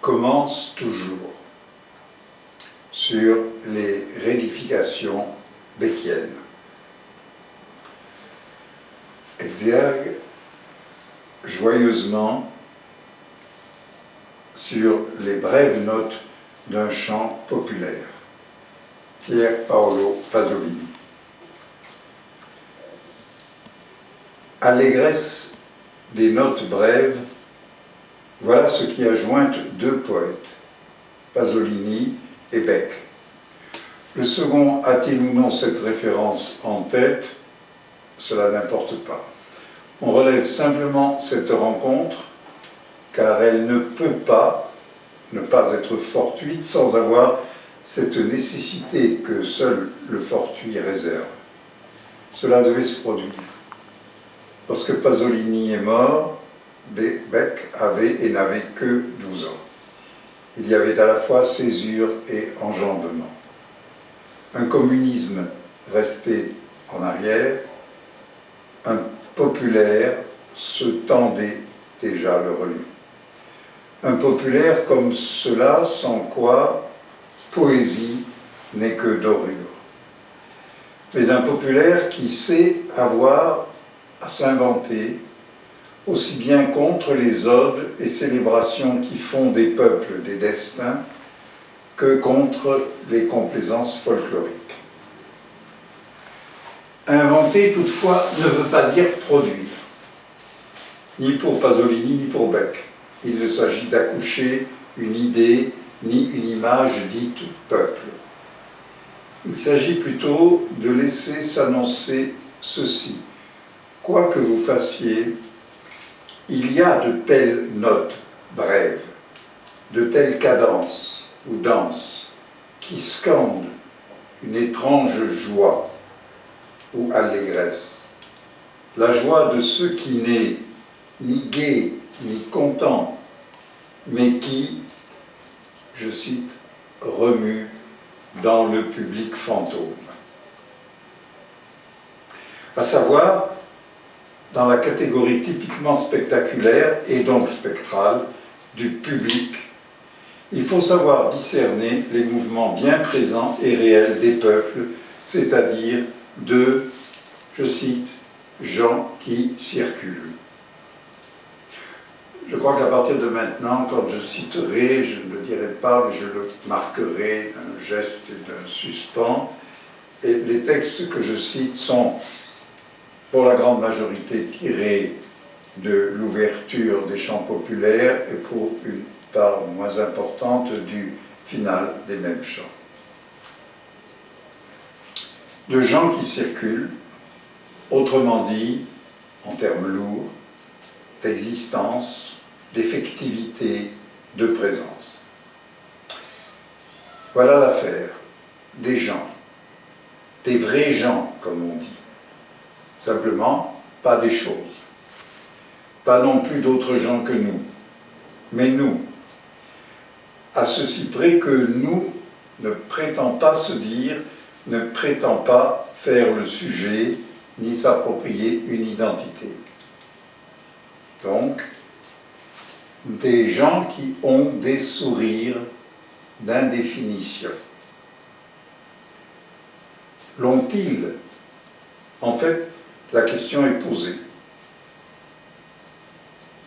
commence toujours sur les rédifications beckiennes. Exergue joyeusement sur les brèves notes d'un chant populaire. Pier Paolo Pasolini. Allégresse des notes brèves, voilà ce qui a joint deux poètes, Pasolini et Beck. Le second a-t-il ou non cette référence en tête? Cela n'importe pas. On relève simplement cette rencontre, car elle ne peut pas ne pas être fortuite sans avoir cette nécessité que seul le fortuit réserve. Cela devait se produire. Lorsque Pasolini est mort, Beck avait et n'avait que 12 ans. Il y avait à la fois césure et enjambement. Un communisme resté en arrière, un populaire se tendait déjà le relais. Un populaire comme cela, sans quoi poésie n'est que dorure. Mais un populaire qui sait avoir à s'inventer, aussi bien contre les odes et célébrations qui font des peuples des destins, que contre les complaisances folkloriques. Inventer, toutefois, ne veut pas dire produire, ni pour Pasolini, ni pour Beck. Il ne s'agit d'accoucher une idée, ni une image dite peuple. Il s'agit plutôt de laisser s'annoncer ceci. Quoi que vous fassiez, il y a de telles notes brèves, de telles cadences ou danses qui scandent une étrange joie ou allégresse. La joie de ceux qui n'est ni gai ni content, mais qui, je cite, remue dans le public fantôme. À savoir, dans la catégorie typiquement spectaculaire et donc spectrale du public, il faut savoir discerner les mouvements bien présents et réels des peuples, c'est-à-dire de, je cite, gens qui circulent. Je crois qu'à partir de maintenant, quand je citerai, je ne le dirai pas, mais je le marquerai d'un geste et d'un suspens. Et les textes que je cite sont, pour la grande majorité, tirés de l'ouverture des chants populaires et pour une part moins importante du final des mêmes chants. De gens qui circulent, autrement dit, en termes lourds, d'existence, d'effectivité, de présence. Voilà l'affaire des gens, des vrais gens, comme on dit. Simplement, pas des choses. Pas non plus d'autres gens que nous, mais nous. À ceci près que nous ne prétend pas se dire, ne prétend pas faire le sujet, ni s'approprier une identité. Donc, des gens qui ont des sourires d'indéfinition. L'ont-ils? En fait, la question est posée.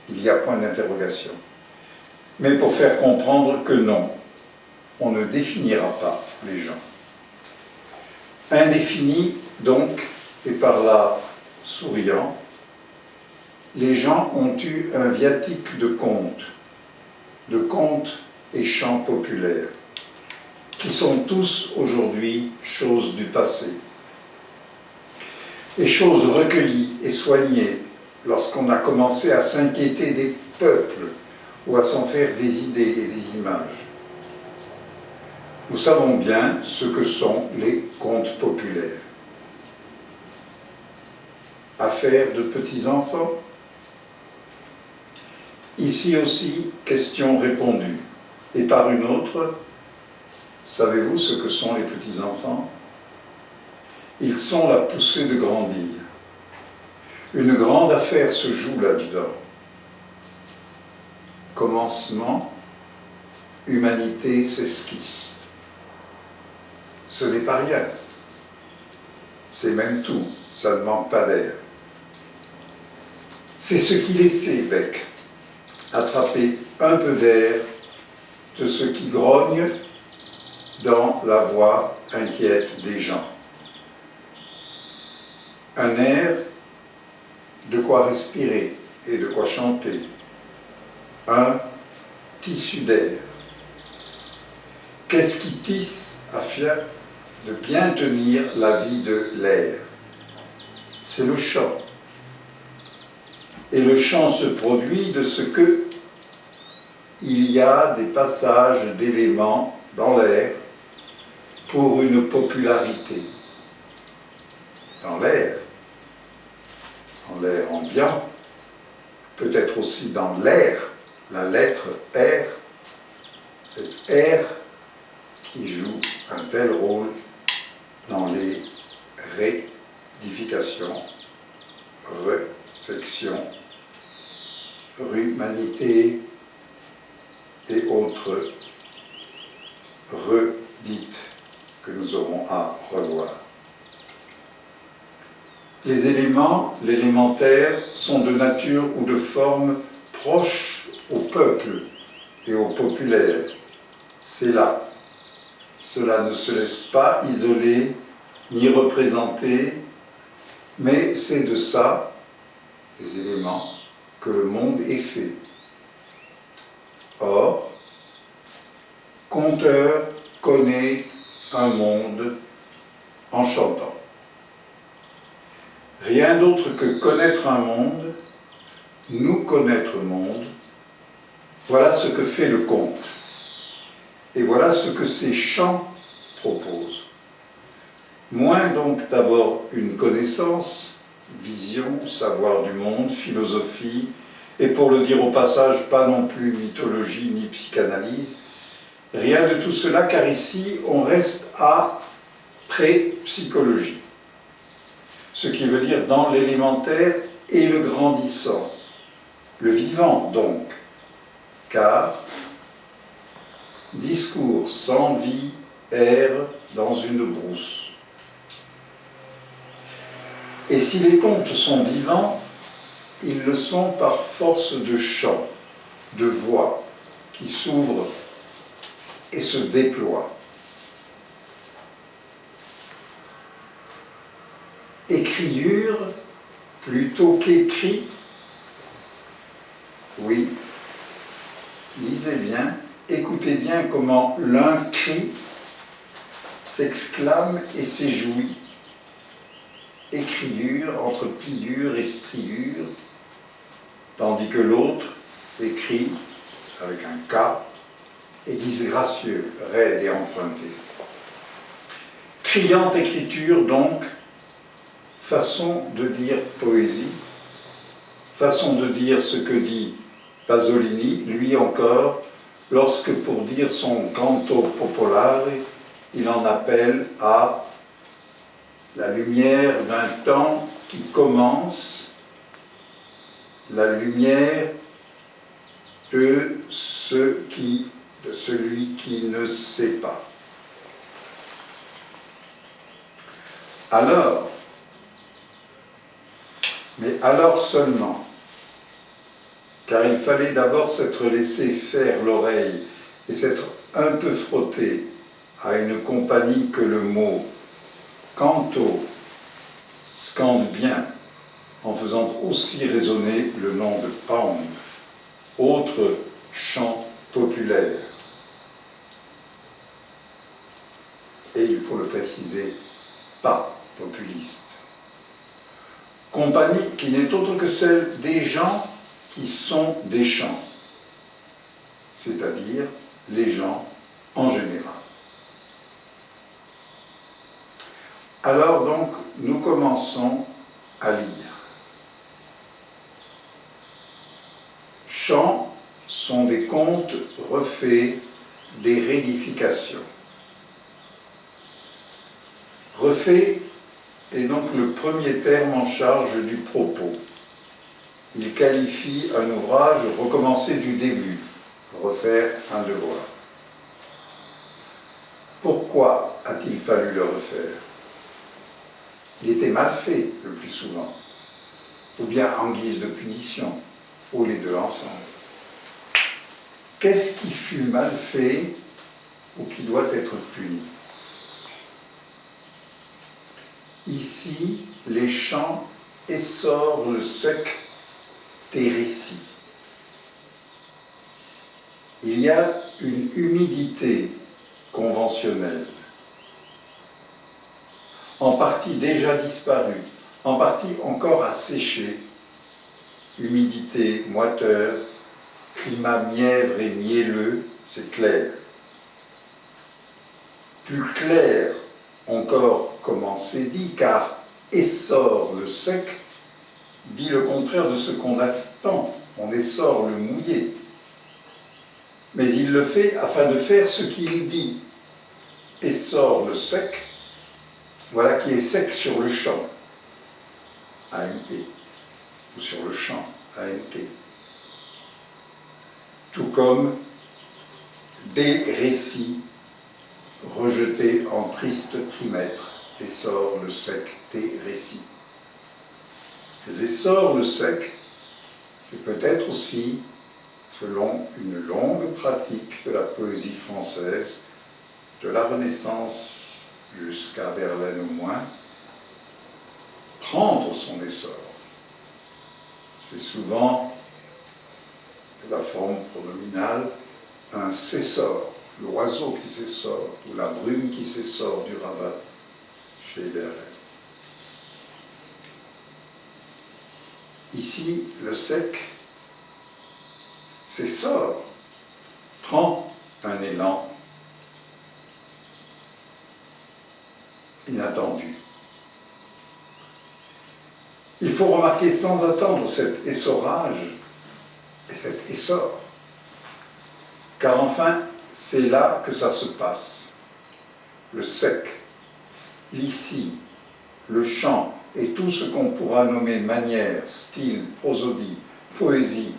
Il y a point d'interrogation. Mais pour faire comprendre que non, on ne définira pas les gens. Indéfinis donc, et par là souriant, les gens ont eu un viatique de contes et chants populaires, qui sont tous aujourd'hui choses du passé. Et choses recueillies et soignées lorsqu'on a commencé à s'inquiéter des peuples ou à s'en faire des idées et des images. Nous savons bien ce que sont les contes populaires. Affaire de petits-enfants. Ici aussi, question répondue. Et par une autre, savez-vous ce que sont les petits-enfants? Ils sont la poussée de grandir. Une grande affaire se joue là-dedans. Commencement, humanité s'esquisse. Ce n'est pas rien. C'est même tout. Ça ne manque pas d'air. C'est ce qui laissait Beck attraper un peu d'air de ce qui grogne dans la voix inquiète des gens. Un air, de quoi respirer et de quoi chanter. Un tissu d'air. Qu'est-ce qui tisse afin de bien tenir la vie de l'air? C'est le chant. Et le chant se produit de ce que il y a des passages d'éléments dans l'air pour une popularité. Dans l'air ambiant, peut-être aussi dans l'air, la lettre R, cette R qui joue un tel rôle dans les rédifications, réflexions, humanité et autres redites que nous aurons à revoir. Les éléments, l'élémentaire, sont de nature ou de forme proches au peuple et au populaire. C'est là. Cela ne se laisse pas isoler ni représenter, mais c'est de ça, les éléments, que le monde est fait. Or, Conteur connaît un monde en chantant. Rien d'autre que connaître un monde, nous connaître le monde, voilà ce que fait le conte. Et voilà ce que ces chants proposent. Moins donc d'abord une connaissance, vision, savoir du monde, philosophie, et pour le dire au passage, pas non plus mythologie ni psychanalyse, rien de tout cela, car ici on reste à pré-psychologie. Ce qui veut dire dans l'élémentaire et le grandissant, le vivant donc, car discours sans vie erre dans une brousse. Et si les contes sont vivants, ils le sont par force de chant, de voix, qui s'ouvrent et se déploient. Écriure plutôt qu'écrit, oui, lisez bien, écoutez bien comment l'un crie, s'exclame et s'éjouit. Écriure entre pliure et striure, tandis que l'autre écrit avec un K et disgracieux, raide et emprunté. Criante écriture donc, façon de dire poésie, façon de dire ce que dit Pasolini, lui encore, lorsque pour dire son canto popolare, il en appelle à la lumière d'un temps qui commence, la lumière de celui qui ne sait pas. Alors, mais alors seulement, car il fallait d'abord s'être laissé faire l'oreille et s'être un peu frotté à une compagnie que le mot canto scande bien, en faisant aussi résonner le nom de Pound, autre chant populaire. Et il faut le préciser, pas populiste. Compagnie qui n'est autre que celle des gens qui sont des chants, c'est-à-dire les gens en général. Alors donc, nous commençons à lire. Chants sont des contes refaits, des rédifications. Refait est donc le premier terme en charge du propos. Il qualifie un ouvrage recommencé du début, refaire un devoir. Pourquoi a-t-il fallu le refaire? Il était mal fait le plus souvent, ou bien en guise de punition, ou les deux ensemble. Qu'est-ce qui fut mal fait ou qui doit être puni? Ici, les chants essorent le sec des récits. Il y a une humidité conventionnelle, en partie déjà disparue, en partie encore à sécher, humidité, moiteur, climat mièvre et mielleux, c'est clair. Plus clair encore, comment c'est dit, car essor le sec dit le contraire de ce qu'on attend, on essore le mouillé. Mais il le fait afin de faire ce qu'il dit. Essor le sec, voilà qui est sec sur le champ, AMP, ou sur le champ, ANT. Tout comme des récits rejetés en triste trimètre, essor le sec des récits. Ces essors le sec, c'est peut-être aussi, selon une longue pratique de la poésie française, de la Renaissance jusqu'à Verlaine au moins, prendre son essor. C'est souvent la forme pronominale, un s'essor, l'oiseau qui s'essore, ou la brume qui s'essore du Raval chez Verlaine. Ici, le sec s'essore, prend un élan inattendu. Il faut remarquer sans attendre cet essorage et cet essor, car enfin, c'est là que ça se passe. Le sec, l'ici, le chant et tout ce qu'on pourra nommer manière, style, prosodie, poésie,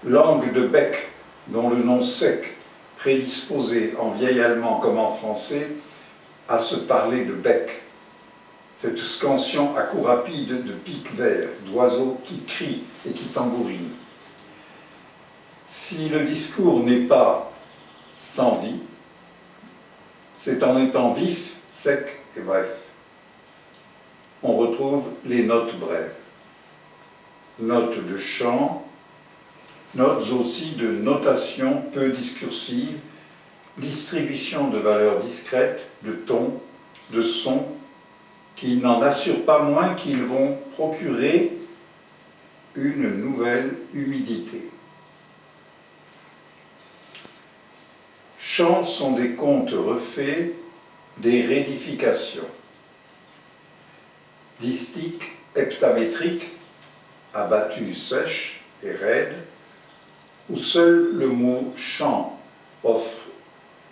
langue de bec, dont le nom sec, prédisposé en vieil allemand comme en français, à se parler de bec. Cette scansion à coups rapides de pics verts, d'oiseaux qui crient et qui tambourinent. Si le discours n'est pas sans vie, c'est en étant vif, sec et bref. On retrouve les notes brèves. Notes de chant, notes aussi de notation peu discursive, distribution de valeurs discrètes, de tons, de sons, qui n'en assurent pas moins qu'ils vont procurer une nouvelle humidité. Chants sont des contes refaits, des rédifications. Distique, heptamétrique, abattu sèche et raide, où seul le mot chant offre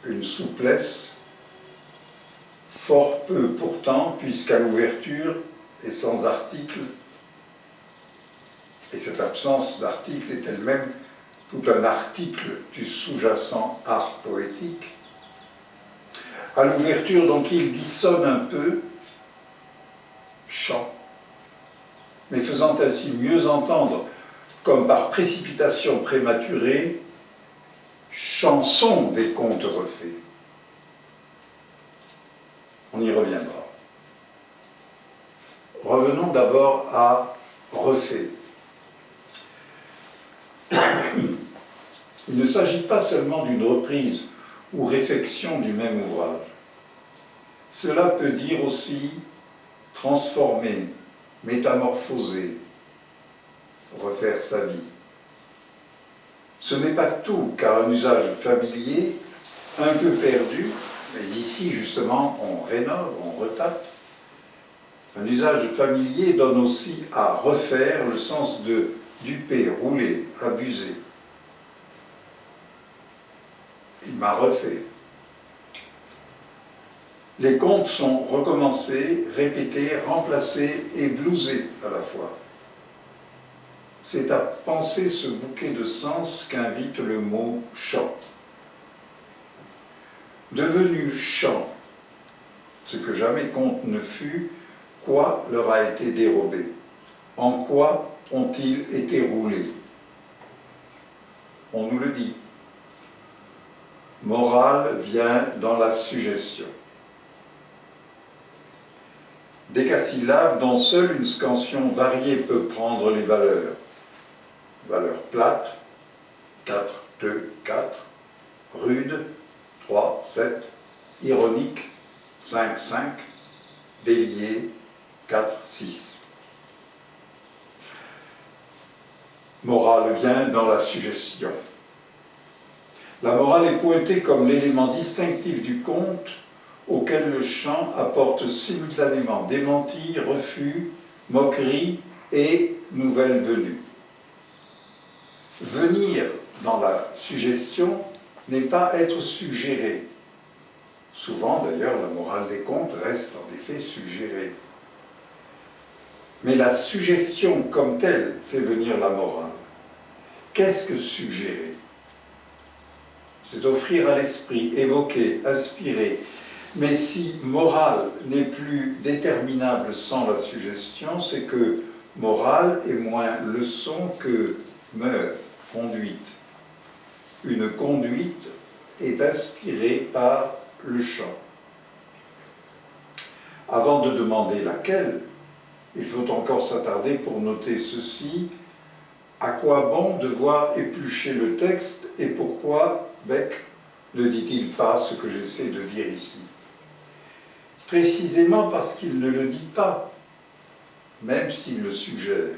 une souplesse, fort peu pourtant, puisqu'à l'ouverture et sans article, et cette absence d'article est elle-même tout un article du sous-jacent art poétique, à l'ouverture donc il dissonne un peu, chant, mais faisant ainsi mieux entendre, comme par précipitation prématurée, chanson des contes refaits. On y reviendra. Revenons d'abord à refait. Il ne s'agit pas seulement d'une reprise ou réfection du même ouvrage. Cela peut dire aussi transformer, métamorphoser, refaire sa vie. Ce n'est pas tout, car un usage familier, un peu perdu, mais ici justement on rénove, on retape, un usage familier donne aussi à refaire le sens de duper, rouler, abuser. Il m'a refait. Les contes sont recommencés, répétés, remplacés et blousés à la fois. C'est à penser ce bouquet de sens qu'invite le mot chant. Devenu chant, ce que jamais Comte ne fut, quoi leur a été dérobé? En quoi ont-ils été roulés? On nous le dit. Morale vient dans la suggestion. Décasyllabe dont seule une scansion variée peut prendre les valeurs. Valeurs plates, 4, 2, 4, rude, 3, 7, ironique, 5, 5, délié, 4, 6. Morale vient dans la suggestion. La morale est pointée comme l'élément distinctif du conte auquel le chant apporte simultanément démenti, refus, moquerie et nouvelle venue. Venir dans la suggestion n'est pas être suggéré. Souvent d'ailleurs la morale des contes reste en effet suggérée. Mais la suggestion comme telle fait venir la morale. Qu'est-ce que suggérer? C'est offrir à l'esprit, évoquer, inspirer. Mais si morale n'est plus déterminable sans la suggestion, c'est que morale est moins leçon que mœurs, conduite. Une conduite est inspirée par le chant. Avant de demander laquelle, il faut encore s'attarder pour noter ceci. À quoi bon devoir éplucher le texte et pourquoi Beck ne dit-il pas ce que j'essaie de dire ici? Précisément parce qu'il ne le dit pas, même s'il le suggère.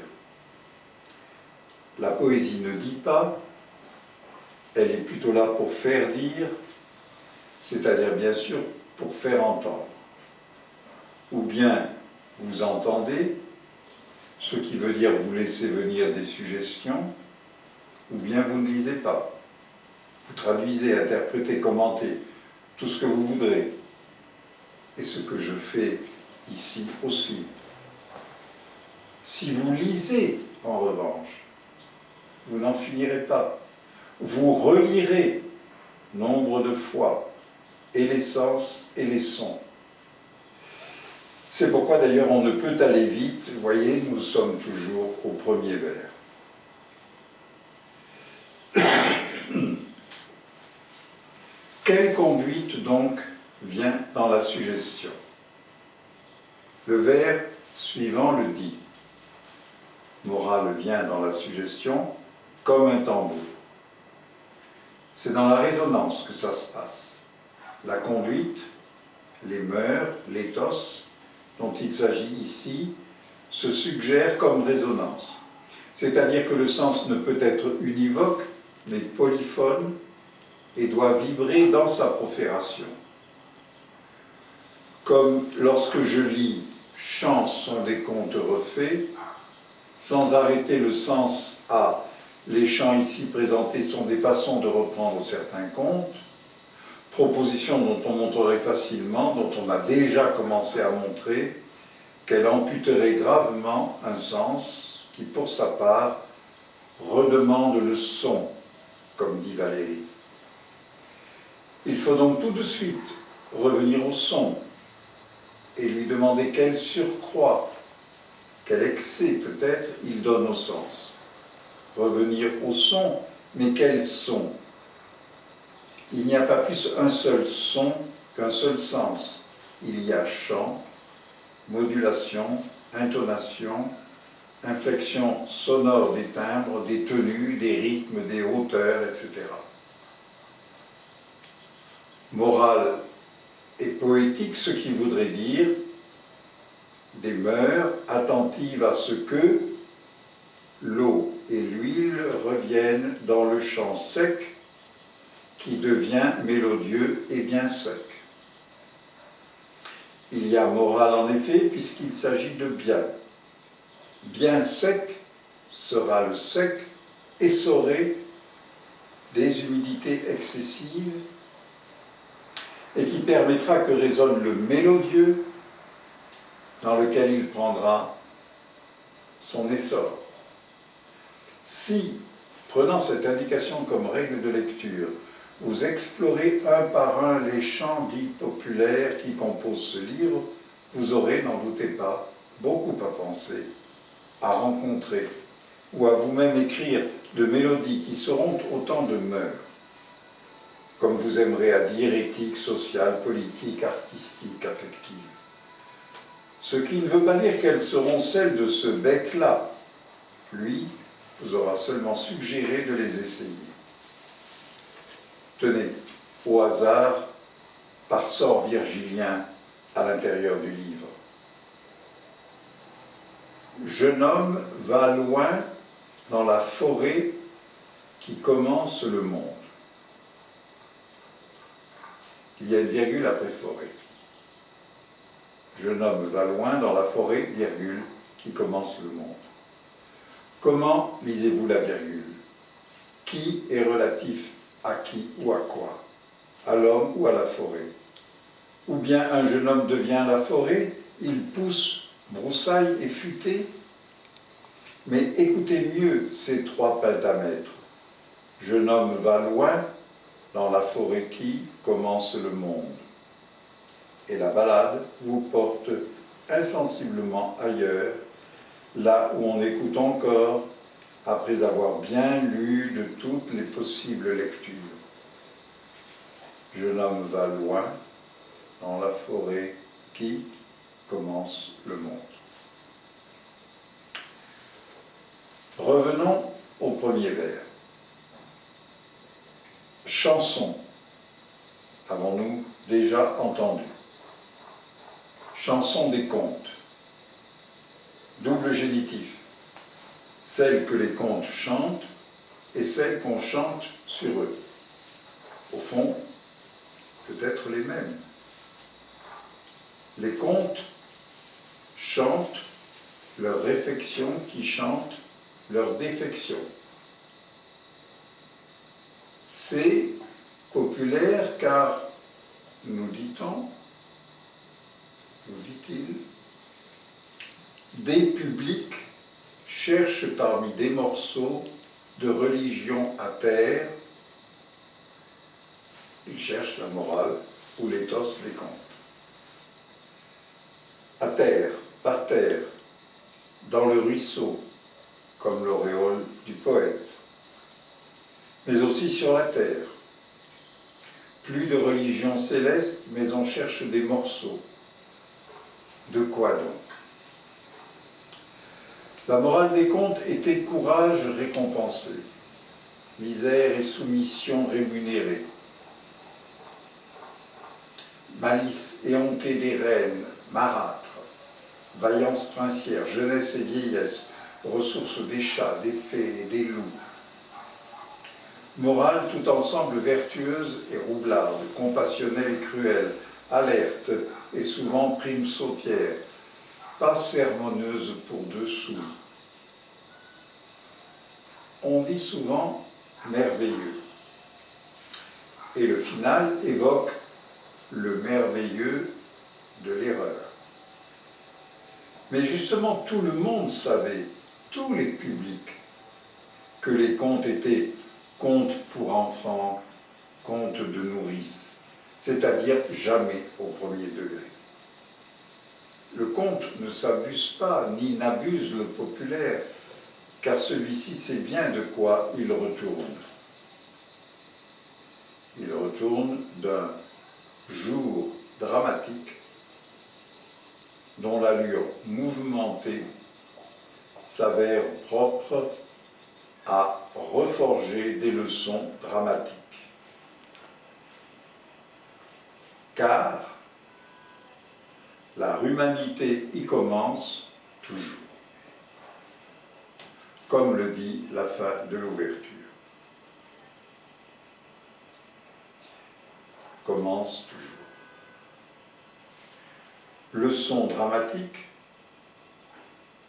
La poésie ne dit pas, elle est plutôt là pour faire dire, c'est-à-dire bien sûr pour faire entendre. Ou bien vous entendez, ce qui veut dire vous laissez venir des suggestions, ou bien vous ne lisez pas. Vous traduisez, interprétez, commentez, tout ce que vous voudrez. Et ce que je fais ici aussi. Si vous lisez, en revanche, vous n'en finirez pas. Vous relirez nombre de fois, et les sens et les sons. C'est pourquoi d'ailleurs on ne peut aller vite, vous voyez, nous sommes toujours au premier vers. Quelle conduite donc vient dans la suggestion? Le vers suivant le dit. Morale vient dans la suggestion comme un tambour. C'est dans la résonance que ça se passe. La conduite, les mœurs, l'éthos, dont il s'agit ici, se suggèrent comme résonance. C'est-à-dire que le sens ne peut être univoque, mais polyphone, et doit vibrer dans sa profération. Comme lorsque je lis « Chants sont des contes refaits », sans arrêter le sens à « les chants ici présentés sont des façons de reprendre certains contes », proposition dont on montrerait facilement, dont on a déjà commencé à montrer, qu'elle amputerait gravement un sens qui, pour sa part, redemande le son, comme dit Valérie. Il faut donc tout de suite revenir au son et lui demander quel surcroît, quel excès peut-être il donne au sens. Revenir au son, mais quel son? Il n'y a pas plus un seul son qu'un seul sens. Il y a chant, modulation, intonation, inflexion sonore des timbres, des tenues, des rythmes, des hauteurs, etc. Morale et poétique, ce qui voudrait dire des mœurs attentives à ce que l'eau et l'huile reviennent dans le chant sec qui devient mélodieux et bien sec. Il y a morale en effet puisqu'il s'agit de bien. Bien sec sera le sec essoré des humidités excessives et qui permettra que résonne le mélodieux dans lequel il prendra son essor. Si, prenant cette indication comme règle de lecture, vous explorez un par un les chants dits populaires qui composent ce livre, vous aurez, n'en doutez pas, beaucoup à penser, à rencontrer, ou à vous-même écrire de mélodies qui seront autant de mœurs, comme vous aimerez à dire, éthique, sociale, politique, artistique, affective. Ce qui ne veut pas dire qu'elles seront celles de ce bec-là. Lui vous aura seulement suggéré de les essayer. Tenez, au hasard, par sort virgilien à l'intérieur du livre. Jeune homme va loin dans la forêt qui commence le monde. Il y a une virgule après forêt. Jeune homme va loin dans la forêt, virgule, qui commence le monde. Comment lisez-vous la virgule? Qui est relatif à qui ou à quoi? À l'homme ou à la forêt? Ou bien un jeune homme devient la forêt, il pousse, broussaille et futé? Mais écoutez mieux ces trois pentamètres. Jeune homme va loin dans la forêt qui commence le monde. Et la ballade vous porte insensiblement ailleurs, là où on écoute encore, après avoir bien lu de toutes les possibles lectures. Jeune homme va loin dans la forêt qui commence le monde. Revenons au premier vers. Chanson, avons-nous déjà entendu? Chanson des contes. Double génitif. Celle que les contes chantent et celle qu'on chante sur eux. Au fond, peut-être les mêmes. Les contes chantent leur réflexion qui chante leur défection. C'est populaire car, nous dit-on, nous dit-il, des publics cherchent parmi des morceaux de religion à terre, ils cherchent la morale ou l'éthos des contes. À terre, par terre, dans le ruisseau, comme l'auréole du poète, mais aussi sur la terre. Plus de religion céleste, mais on cherche des morceaux. De quoi donc? La morale des contes était courage récompensé, misère et soumission rémunérée, malice éhontée des reines, marâtres, vaillance princière, jeunesse et vieillesse, ressources des chats, des fées et des loups. Morale tout ensemble vertueuse et roublarde, compassionnelle et cruelle, alerte et souvent prime sautière, pas sermonneuse pour dessous. On dit souvent merveilleux. Et le final évoque le merveilleux de l'erreur. Mais justement, tout le monde savait, tous les publics, que les contes étaient contes pour enfants, contes de nourrice, c'est-à-dire jamais au premier degré. Le conte ne s'abuse pas, ni n'abuse le populaire, car celui-ci sait bien de quoi il retourne. Il retourne d'un jour dramatique dont l'allure mouvementée s'avère propre à reforger des leçons dramatiques. Car la humanité y commence toujours, comme le dit la fin de l'ouverture. Commence toujours. Leçon dramatique,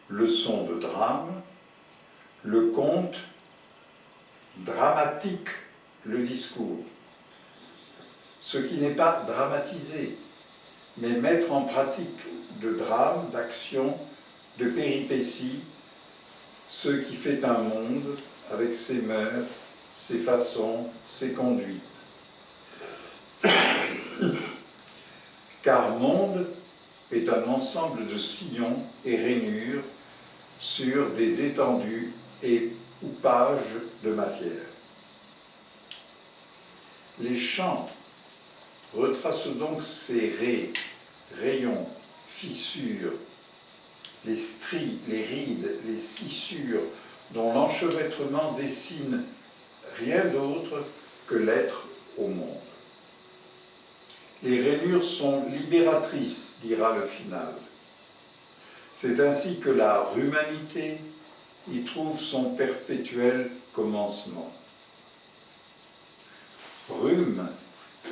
leçon de drame, le conte dramatique le discours. Ce qui n'est pas dramatisé, mais mettre en pratique de drame, d'action, de péripéties, ce qui fait un monde avec ses mœurs, ses façons, ses conduites. car monde est un ensemble de sillons et rainures sur des étendues et ou pages de matière. Les champs retracent donc ces rayons, fissures, les stries, les rides, les scissures, dont l'enchevêtrement dessine rien d'autre que l'être au monde. Les rainures sont libératrices, dira le final. C'est ainsi que la humanité y trouve son perpétuel commencement. Rhume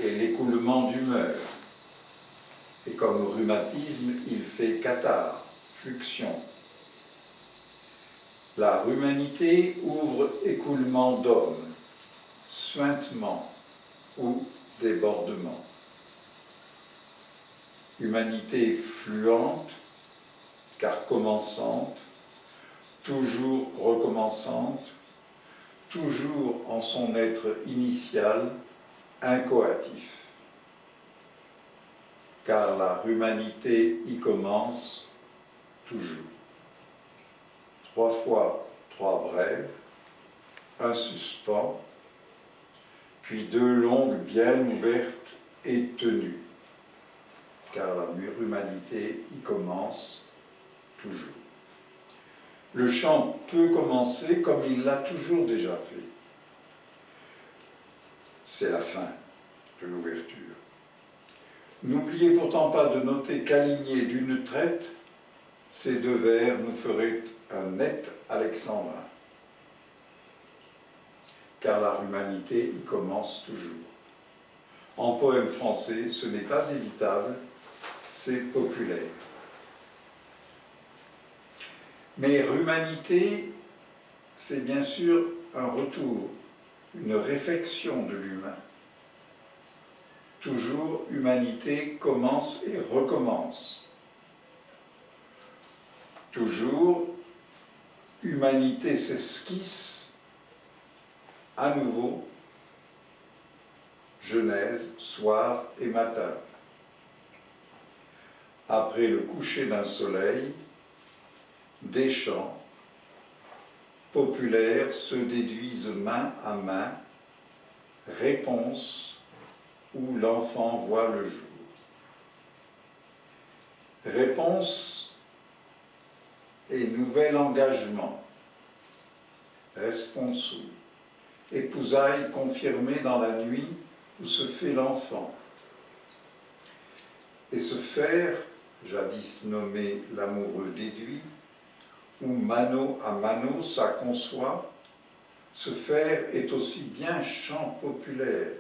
est l'écoulement d'humeur, et comme rhumatisme, il fait catarrhe, fluxion. La humanité ouvre écoulement d'hommes, suintement ou débordement. Humanité fluente, car commençante, toujours recommençante, toujours en son être initial, incoatif. Car la humanité y commence toujours. 3 fois 3 brèves, un suspens, puis 2 longues bien ouvertes et tenues. Car la humanité y commence toujours. Le chant peut commencer comme il l'a toujours déjà fait. C'est la fin de l'ouverture. N'oubliez pourtant pas de noter qu'alignés d'une traite, ces 2 vers nous feraient un net alexandrin. Car la humanité y commence toujours. En poème français, ce n'est pas évitable, c'est populaire. Mais humanité, c'est bien sûr un retour, une réflexion de l'humain. Toujours, humanité commence et recommence. Toujours, humanité s'esquisse à nouveau, Genèse, soir et matin. Après le coucher d'un soleil, des chants populaires se déduisent main à main, réponse où l'enfant voit le jour. Réponse et nouvel engagement, responsum, épousailles confirmées dans la nuit où se fait l'enfant. Et se faire, jadis nommé l'amoureux déduit, où mano à mano ça conçoit, se faire est aussi bien chant populaire,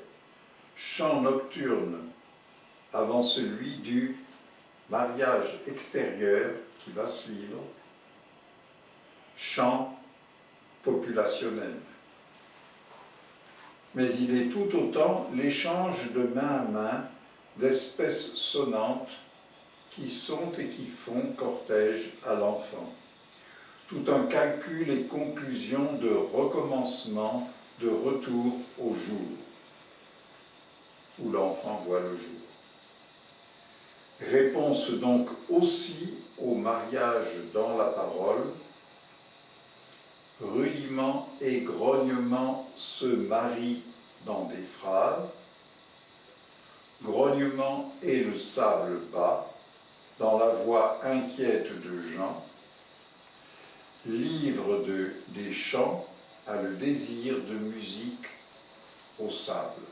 chant nocturne, avant celui du mariage extérieur qui va suivre, chant populationnel. Mais il est tout autant l'échange de main à main d'espèces sonnantes qui sont et qui font cortège à l'enfant. Tout un calcul et conclusion de recommencement, de retour au jour, où l'enfant voit le jour. Réponse donc aussi au mariage dans la parole. Rudiment et grognement se marient dans des phrases. Grognement et le sable bas, dans la voix inquiète de Jean. Livre des chants a le désir de musique au sable.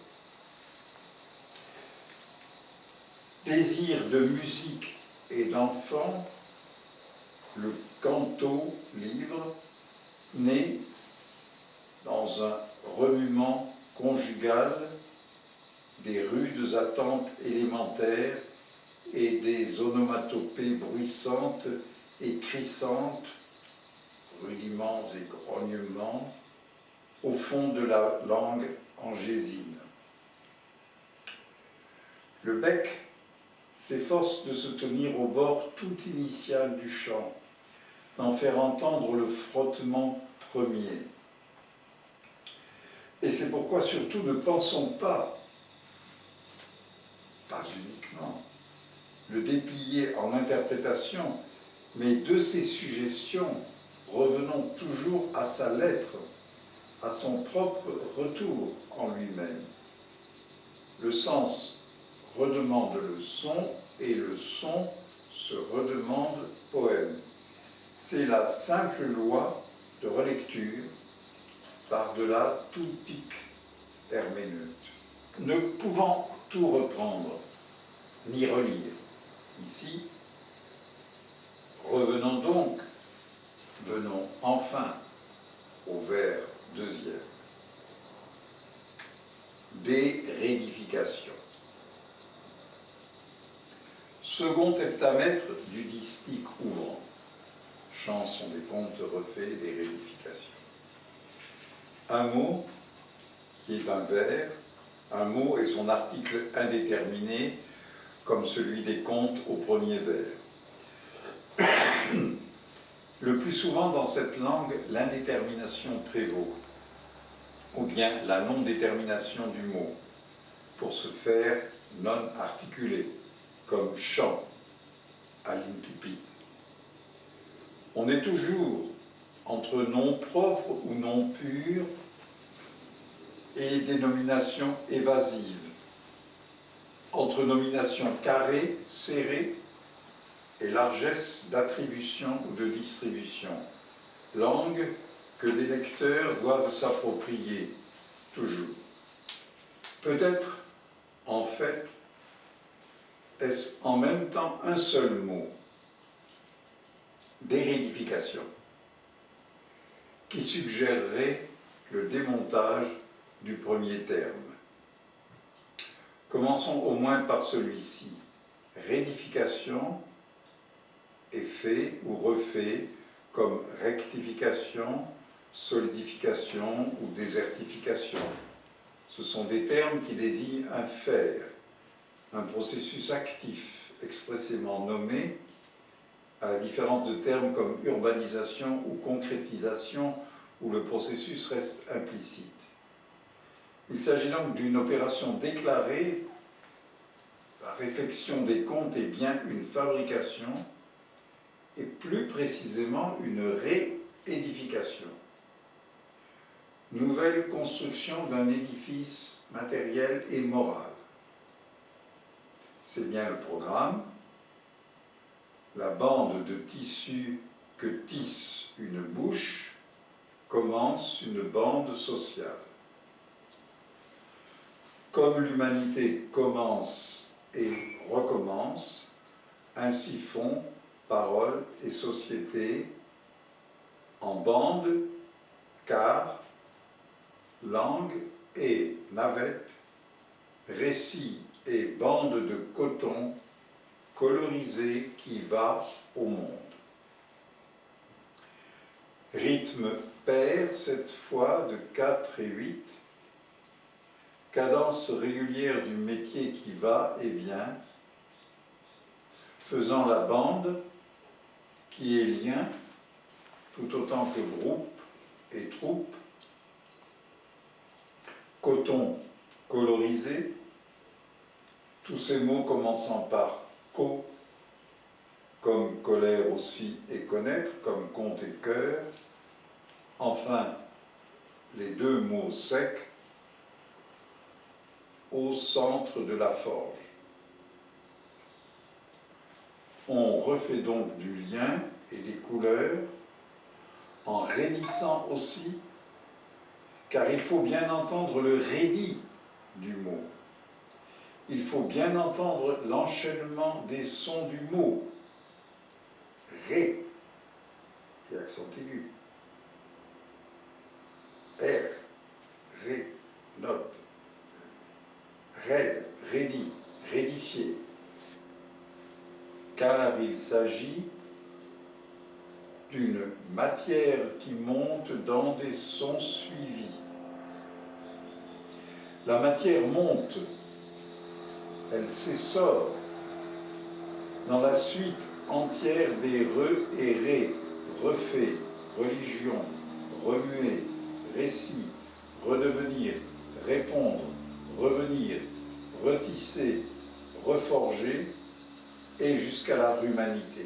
Désir de musique et d'enfant, le canto livre, né dans un remuement conjugal des rudes attentes élémentaires et des onomatopées bruissantes et crissantes, rudiments et grognements, au fond de la langue angésine. Le bec s'efforce de se tenir au bord tout initial du chant, d'en faire entendre le frottement premier. Et c'est pourquoi surtout ne pensons pas uniquement, le déplier en interprétation, mais de ces suggestions, revenons toujours à sa lettre, à son propre retour en lui-même. Le sens redemande le son et le son se redemande poème. C'est la simple loi de relecture par-delà tout tic herméneute. Ne pouvant tout reprendre, ni relire ici, revenons donc, venons enfin au vers deuxième. Des rédifications. Second heptamètre du distique ouvrant. Chanson des contes refaits, des rédifications. Un mot qui est un vers, un mot et son article indéterminé, comme celui des contes au premier vers. Le plus souvent dans cette langue, l'indétermination prévaut, ou bien la non-détermination du mot, pour se faire non articulé, comme chant à l'incipit. On est toujours entre nom propre ou nom pur et dénomination évasive, entre nomination carrée, serrée, et largesse d'attribution ou de distribution, langue que des lecteurs doivent s'approprier, toujours. Peut-être, en fait, est-ce en même temps un seul mot, dérédification, qui suggérerait le démontage du premier terme. Commençons au moins par celui-ci. Rédification est fait ou refait comme rectification, solidification ou désertification. Ce sont des termes qui désignent un faire, un processus actif expressément nommé, à la différence de termes comme urbanisation ou concrétisation, où le processus reste implicite. Il s'agit donc d'une opération déclarée. La réfection des contes est bien une fabrication, et plus précisément une réédification. Nouvelle construction d'un édifice matériel et moral. C'est bien le programme. La bande de tissu que tisse une bouche commence une bande sociale. Comme l'humanité commence et recommence, ainsi font parole et société en bande, car langue et navette, récit et bande de coton colorisé qui va au monde. Rythme pair, cette fois de 4 et 8, cadence régulière du métier qui va et vient, faisant la bande qui est lien, tout autant que groupe et troupe, coton colorisé, tous ces mots commençant par co, comme colère aussi et connaître, comme compte et cœur, enfin les deux mots secs au centre de la forge. On refait donc du lien et des couleurs en raidissant aussi, car il faut bien entendre le raidit du mot. Il faut bien entendre l'enchaînement des sons du mot. Ré et accent aigu. R, ré, note. Raide, raidi, rédifié. Car il s'agit d'une matière qui monte dans des sons suivis. La matière monte, elle s'essore dans la suite entière des re et ré, refait, religion, remuer, récit, redevenir, répondre, revenir, retisser, reforger, et jusqu'à la humanité.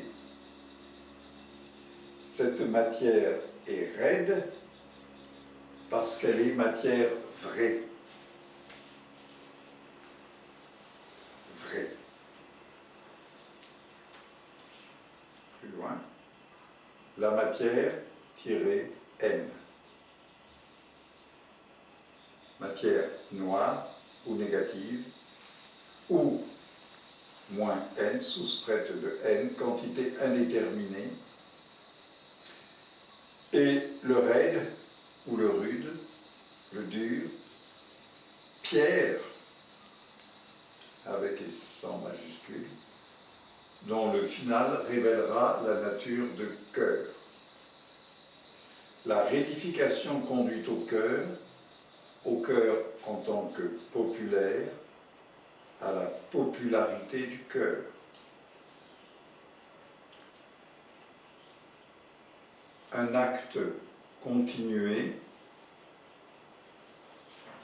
Cette matière est raide parce qu'elle est matière vraie. Vraie. Plus loin. La matière-n. Matière noire ou négative, ou moins n, soustraite de n, quantité indéterminée, et le raide ou le rude, le dur, pierre, avec et sans majuscule, dont le final révélera la nature de cœur. La rédification conduit au cœur en tant que populaire, à la popularité du cœur. Un acte continué,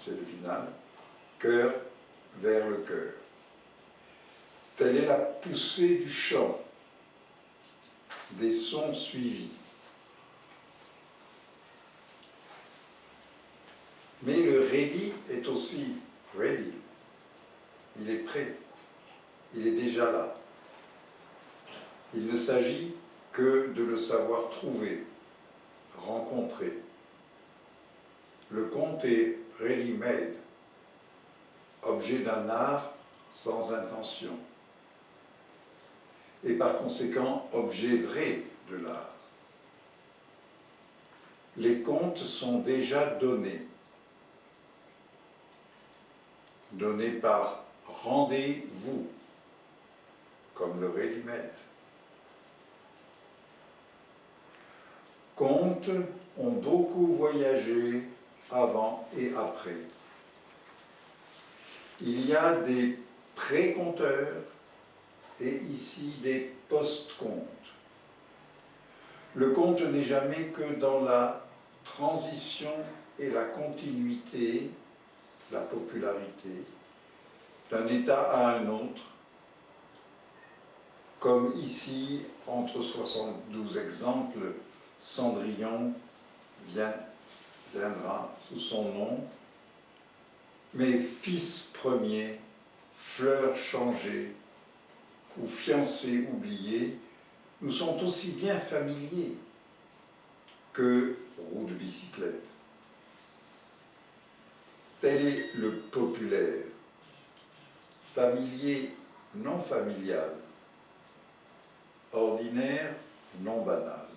c'est le final, cœur vers le cœur. Telle est la poussée du chant, des sons suivis. Mais le ready est aussi ready. Il est prêt. Il est déjà là. Il ne s'agit que de le savoir trouver, rencontrer. Le conte est ready-made, objet d'un art sans intention, et par conséquent objet vrai de l'art. Les contes sont déjà donnés par rendez-vous, comme le ready-made. Contes ont beaucoup voyagé avant et après. Il y a des pré-conteurs et ici des post-contes. Le conte n'est jamais que dans la transition et la continuité, la popularité, d'un état à un autre, comme ici, entre 72 exemples, Cendrillon viendra sous son nom, mais fils premier, fleurs changées ou fiancés oubliés nous sont aussi bien familiers que roue de bicyclette. Tel est le populaire, familier non familial, ordinaire non banal.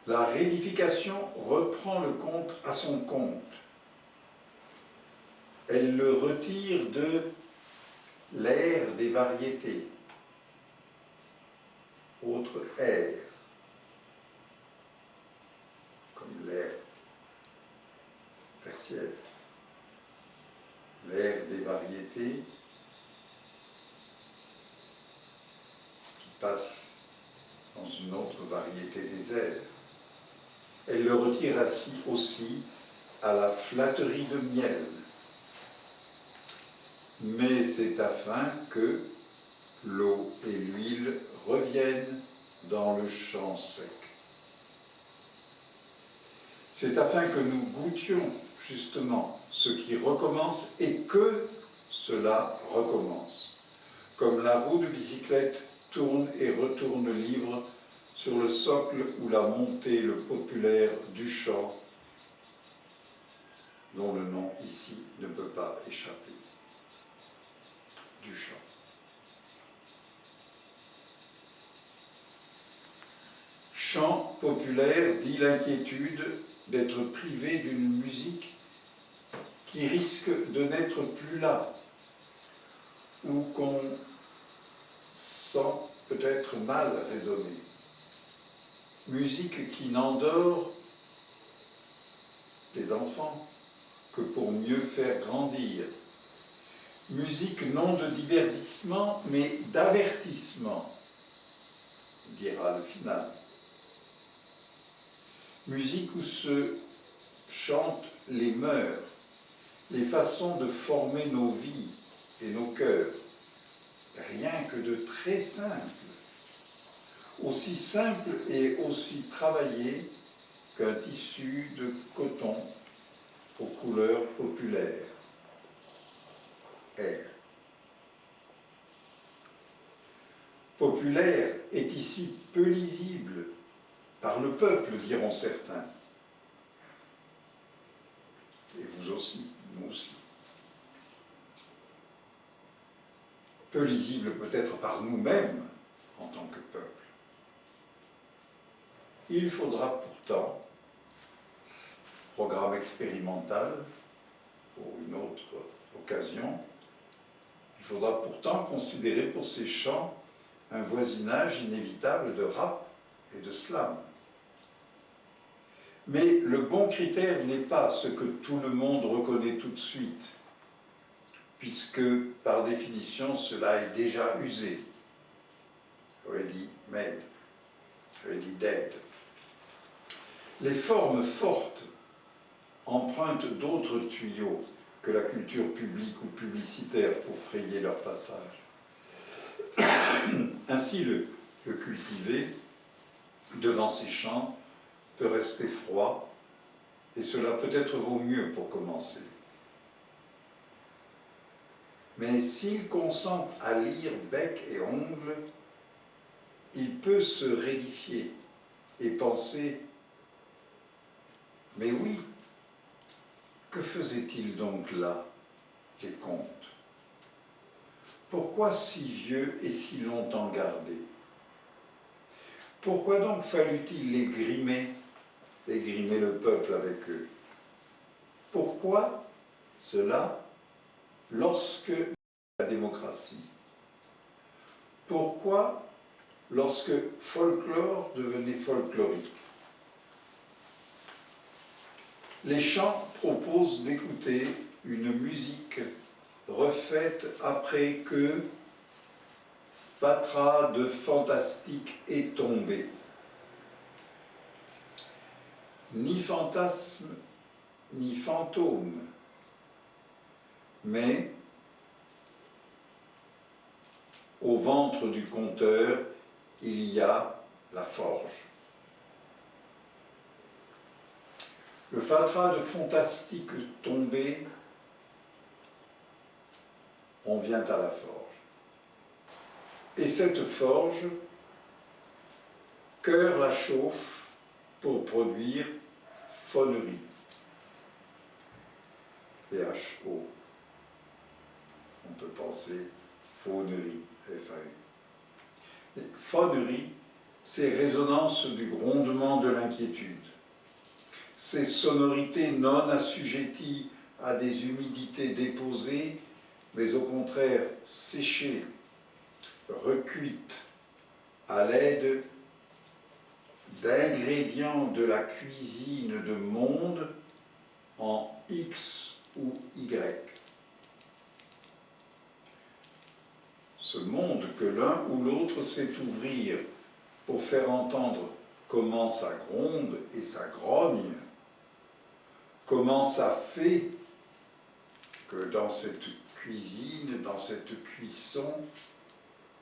La rédification reprend le conte à son compte. Elle le retire de l'ère des variétés, autre ère, comme l'ère persienne. L'ère des variétés qui passe dans une autre variété des airs. Elle le retire ainsi aussi à la flatterie de miel. Mais c'est afin que l'eau et l'huile reviennent dans le champ sec. C'est afin que nous goûtions justement ce qui recommence et que cela recommence. Comme la roue de bicyclette tourne et retourne libre sur le socle où l'a monté le populaire du chant, dont le nom ici ne peut pas échapper. Du chant. Chant populaire dit l'inquiétude d'être privé d'une musique qui risque de n'être plus là, ou qu'on sent peut-être mal résonner. Musique qui n'endort les enfants que pour mieux faire grandir. Musique non de divertissement, mais d'avertissement, dira le final. Musique où se chantent les mœurs, les façons de former nos vies, et nos cœurs, rien que de très simple, aussi simple et aussi travaillé qu'un tissu de coton aux couleurs populaires. R. Populaire est ici peu lisible par le peuple, diront certains. Et vous aussi, nous aussi. Peu lisible peut-être par nous-mêmes en tant que peuple. Il faudra pourtant, programme expérimental pour une autre occasion, il faudra pourtant considérer pour ces chants un voisinage inévitable de rap et de slam. Mais le bon critère n'est pas ce que tout le monde reconnaît tout de suite, puisque par définition cela est déjà usé. Ready made, ready dead. Les formes fortes empruntent d'autres tuyaux que la culture publique ou publicitaire pour frayer leur passage. Ainsi, le cultivé, devant ces chants, peut rester froid, et cela peut-être vaut mieux pour commencer. Mais s'il consent à lire bec et ongles, il peut se rédifier et penser « Mais oui, que faisait-il donc là, les contes? Pourquoi si vieux et si longtemps gardés? Pourquoi donc fallut-il les grimer le peuple avec eux? Pourquoi cela lorsque la démocratie? Pourquoi lorsque folklore devenait folklorique? Les chants proposent d'écouter une musique refaite après que fatras de fantastique est tombé. Ni fantasme, ni fantôme, mais au ventre du conteur, il y a la forge. Le fatras de fantastique tombé, on vient à la forge. Et cette forge, cœur la chauffe pour produire faunerie. P-H-O. On peut penser faunerie, F-A-U. Faunerie, c'est résonance du grondement de l'inquiétude. Ces sonorités non assujetties à des humidités déposées, mais au contraire séchées, recuites à l'aide d'ingrédients de la cuisine de monde en X ou Y. Ce monde que l'un ou l'autre sait ouvrir pour faire entendre comment ça gronde et ça grogne, comment ça fait que dans cette cuisine, dans cette cuisson,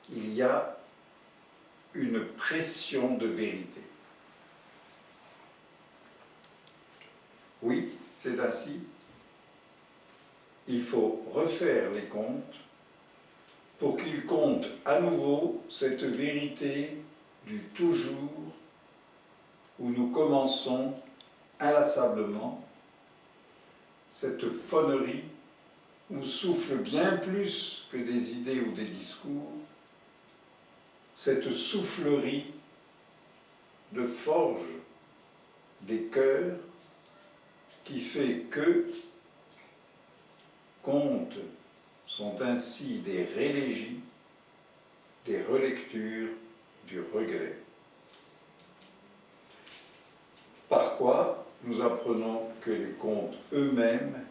il y a une pression de vérité. Oui, c'est ainsi. Il faut refaire les contes pour qu'ils comptent à nouveau cette vérité du toujours où nous commençons inlassablement, cette faunerie où souffle bien plus que des idées ou des discours, cette soufflerie de forge des cœurs qui fait que contes sont ainsi des rélégies, des relectures du regret. Par quoi nous apprenons que les contes eux-mêmes,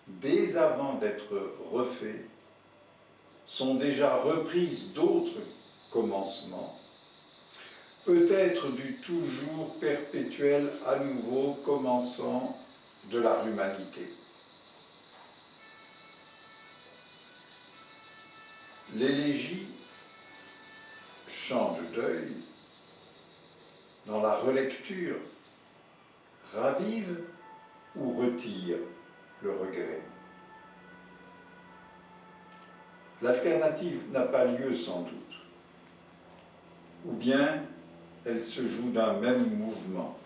dès avant d'être refaits, sont déjà reprises d'autres commencements, peut-être du toujours perpétuel à nouveau commençant de la humanité. l'élégie, chant de deuil, dans la relecture, ravive ou retire le regret. L'alternative n'a pas lieu sans doute, ou bien elle se joue d'un même mouvement.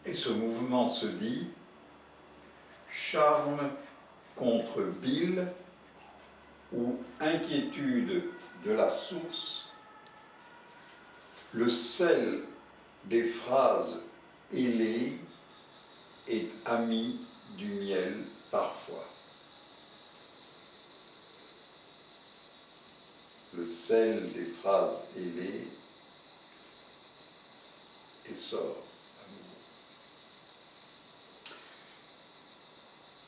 Et ce mouvement se dit charme contre bile ou inquiétude de la source, le sel des phrases ailées est ami du miel parfois. Le sel des phrases ailées et sort à nouveau.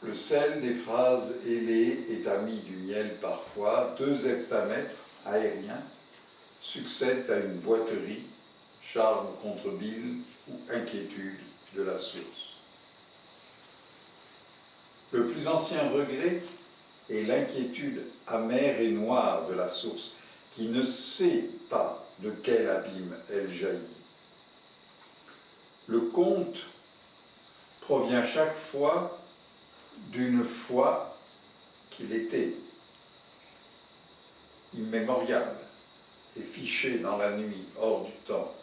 Le sel des phrases ailées est ami du miel parfois. 2 heptamètres aériens succèdent à une boiterie, charme contre bile ou inquiétude de la source. Le plus ancien regret est l'inquiétude amère et noire de la source, qui ne sait pas de quel abîme elle jaillit. Le conte provient chaque fois d'une foi qu'il était, immémoriale et fichée dans la nuit, hors du temps.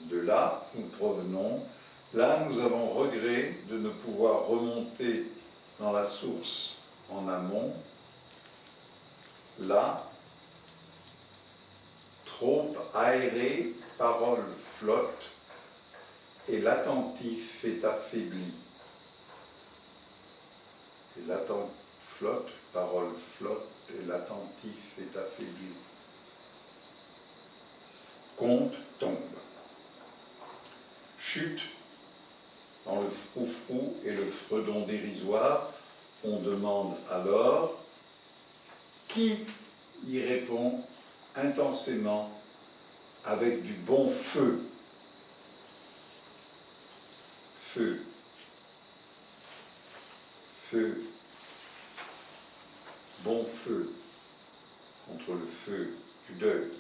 De là, nous provenons. Là, nous avons regret de ne pouvoir remonter dans la source en amont. Là, trop aéré, parole flotte, et l'attentif est affaibli. Et l'attentif flotte, parole flotte, et l'attentif est affaibli. Conte tombe. Chute dans le froufrou et le fredon dérisoire. On demande alors qui y répond intensément avec du bon feu. Feu. Feu. Bon feu contre le feu du deuil.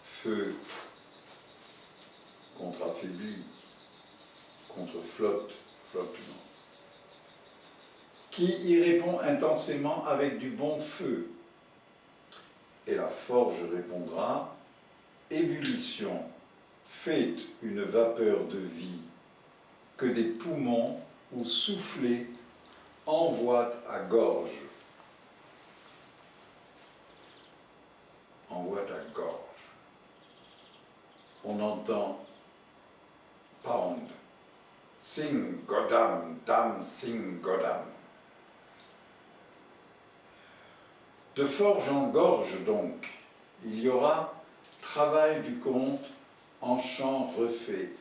Feu contre affaibli, contre flotte, flottement. Qui y répond intensément avec du bon feu? Et la forge répondra, ébullition, faites une vapeur de vie, que des poumons ou soufflés envoient à gorge. Envoient à gorge. On entend pound, sing godam, dam sing godam. De forge en gorge donc, il y aura travail du conte en chant refait,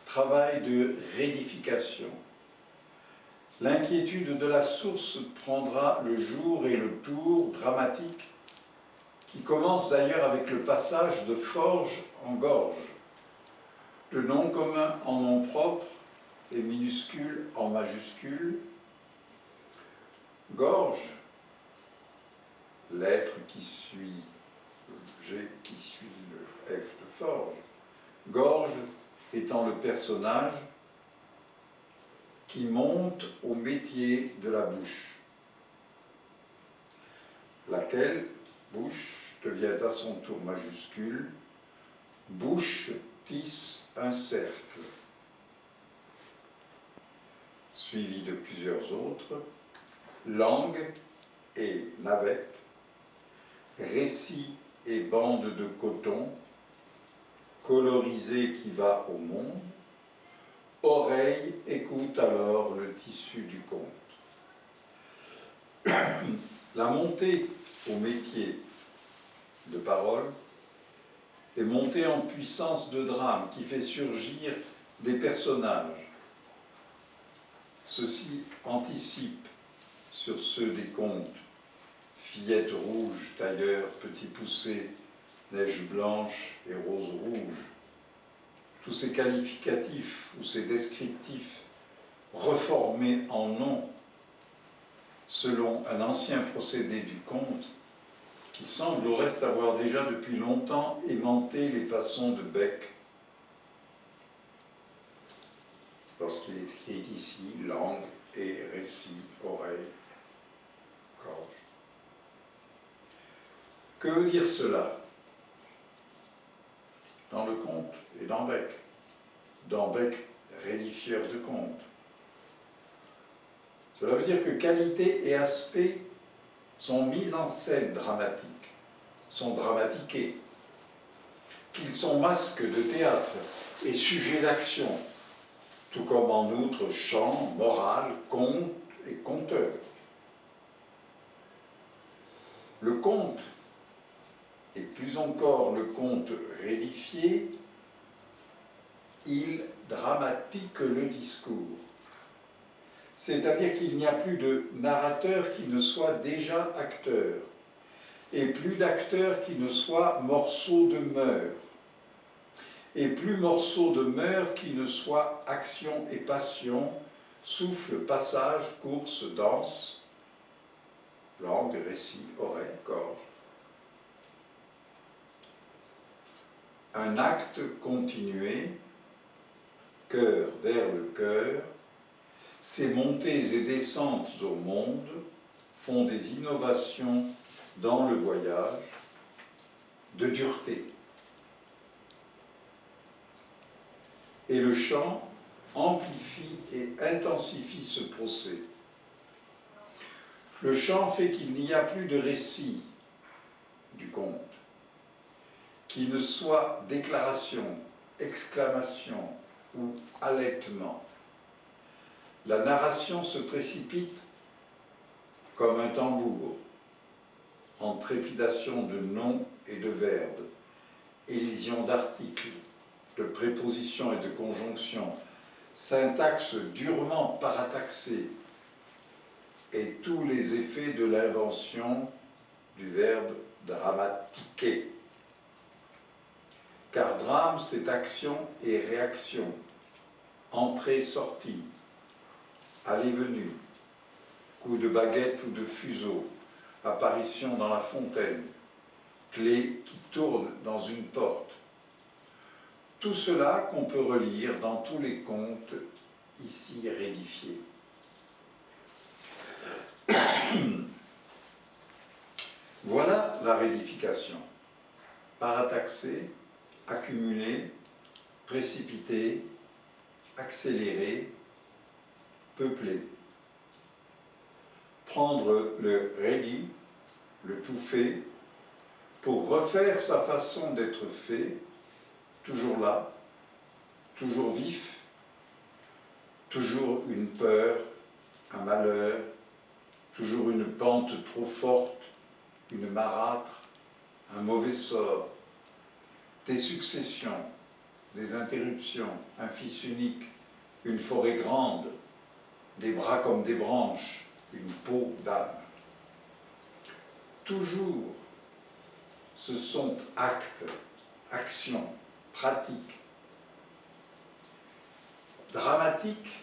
travail de rédification. L'inquiétude de la source prendra le jour et le tour dramatique qui commence d'ailleurs avec le passage de forge en gorge. Le nom commun en nom propre et minuscule en majuscule. Gorge, l'être qui suit le G, qui suit le F de forge. Gorge étant le personnage qui monte au métier de la bouche, laquelle, bouche, devient à son tour majuscule, bouche tisse un cercle, suivi de plusieurs autres, langue et navette, récit et bande de coton, colorisé qui va au monde, oreille écoute alors le tissu du conte. La montée au métier de parole est montée en puissance de drame qui fait surgir des personnages. Ceux-ci anticipent sur ceux des contes. Fillette rouge, tailleur, petit poussé, neige blanche et rose rouge. Tous ces qualificatifs ou ces descriptifs reformés en noms selon un ancien procédé du conte qui semble au reste avoir déjà depuis longtemps aimanté les façons de Beck. Lorsqu'il écrit ici langue et récit, oreille, gorge. Que veut dire cela dans le conte et dans Beck? Dans Beck, rédifieur de contes. Cela veut dire que qualité et aspect sont mis en scène dramatique, sont dramatiqués, qu'ils sont masques de théâtre et sujets d'action, tout comme en outre chant, morale, conte et conteur. Le conte, et plus encore le conte rédifié, il dramatique le discours. C'est-à-dire qu'il n'y a plus de narrateur qui ne soit déjà acteur, et plus d'acteur qui ne soit morceau de mœurs, et plus morceau de mœurs qui ne soit action et passion, souffle, passage, course, danse, langue, récit, oreille, gorge. Un acte continué, cœur vers le cœur, ces montées et descentes au monde font des innovations dans le voyage de dureté. Et le chant amplifie et intensifie ce procès. Le chant fait qu'il n'y a plus de récit du conte, qui ne soit déclaration, exclamation ou halètement. La narration se précipite comme un tambour, en trépidation de noms et de verbes, élision d'articles, de prépositions et de conjonctions, syntaxe durement parataxée, et tous les effets de l'invention du verbe dramatiquer. Car drame, c'est action et réaction, entrée-sortie, allée-venue, coup de baguette ou de fuseau, apparition dans la fontaine, clé qui tourne dans une porte. Tout cela qu'on peut relire dans tous les contes ici rédifiés. Voilà la rédification. Parataxée, accumulée, précipitée, accélérée, peuplée. Prendre le ready, le tout fait, pour refaire sa façon d'être fait, toujours là, toujours vif, toujours une peur, un malheur, toujours une pente trop forte, une marâtre, un mauvais sort, des successions, des interruptions, un fils unique, une forêt grande, des bras comme des branches, une peau d'âme. Toujours, ce sont actes, actions, pratiques. Dramatique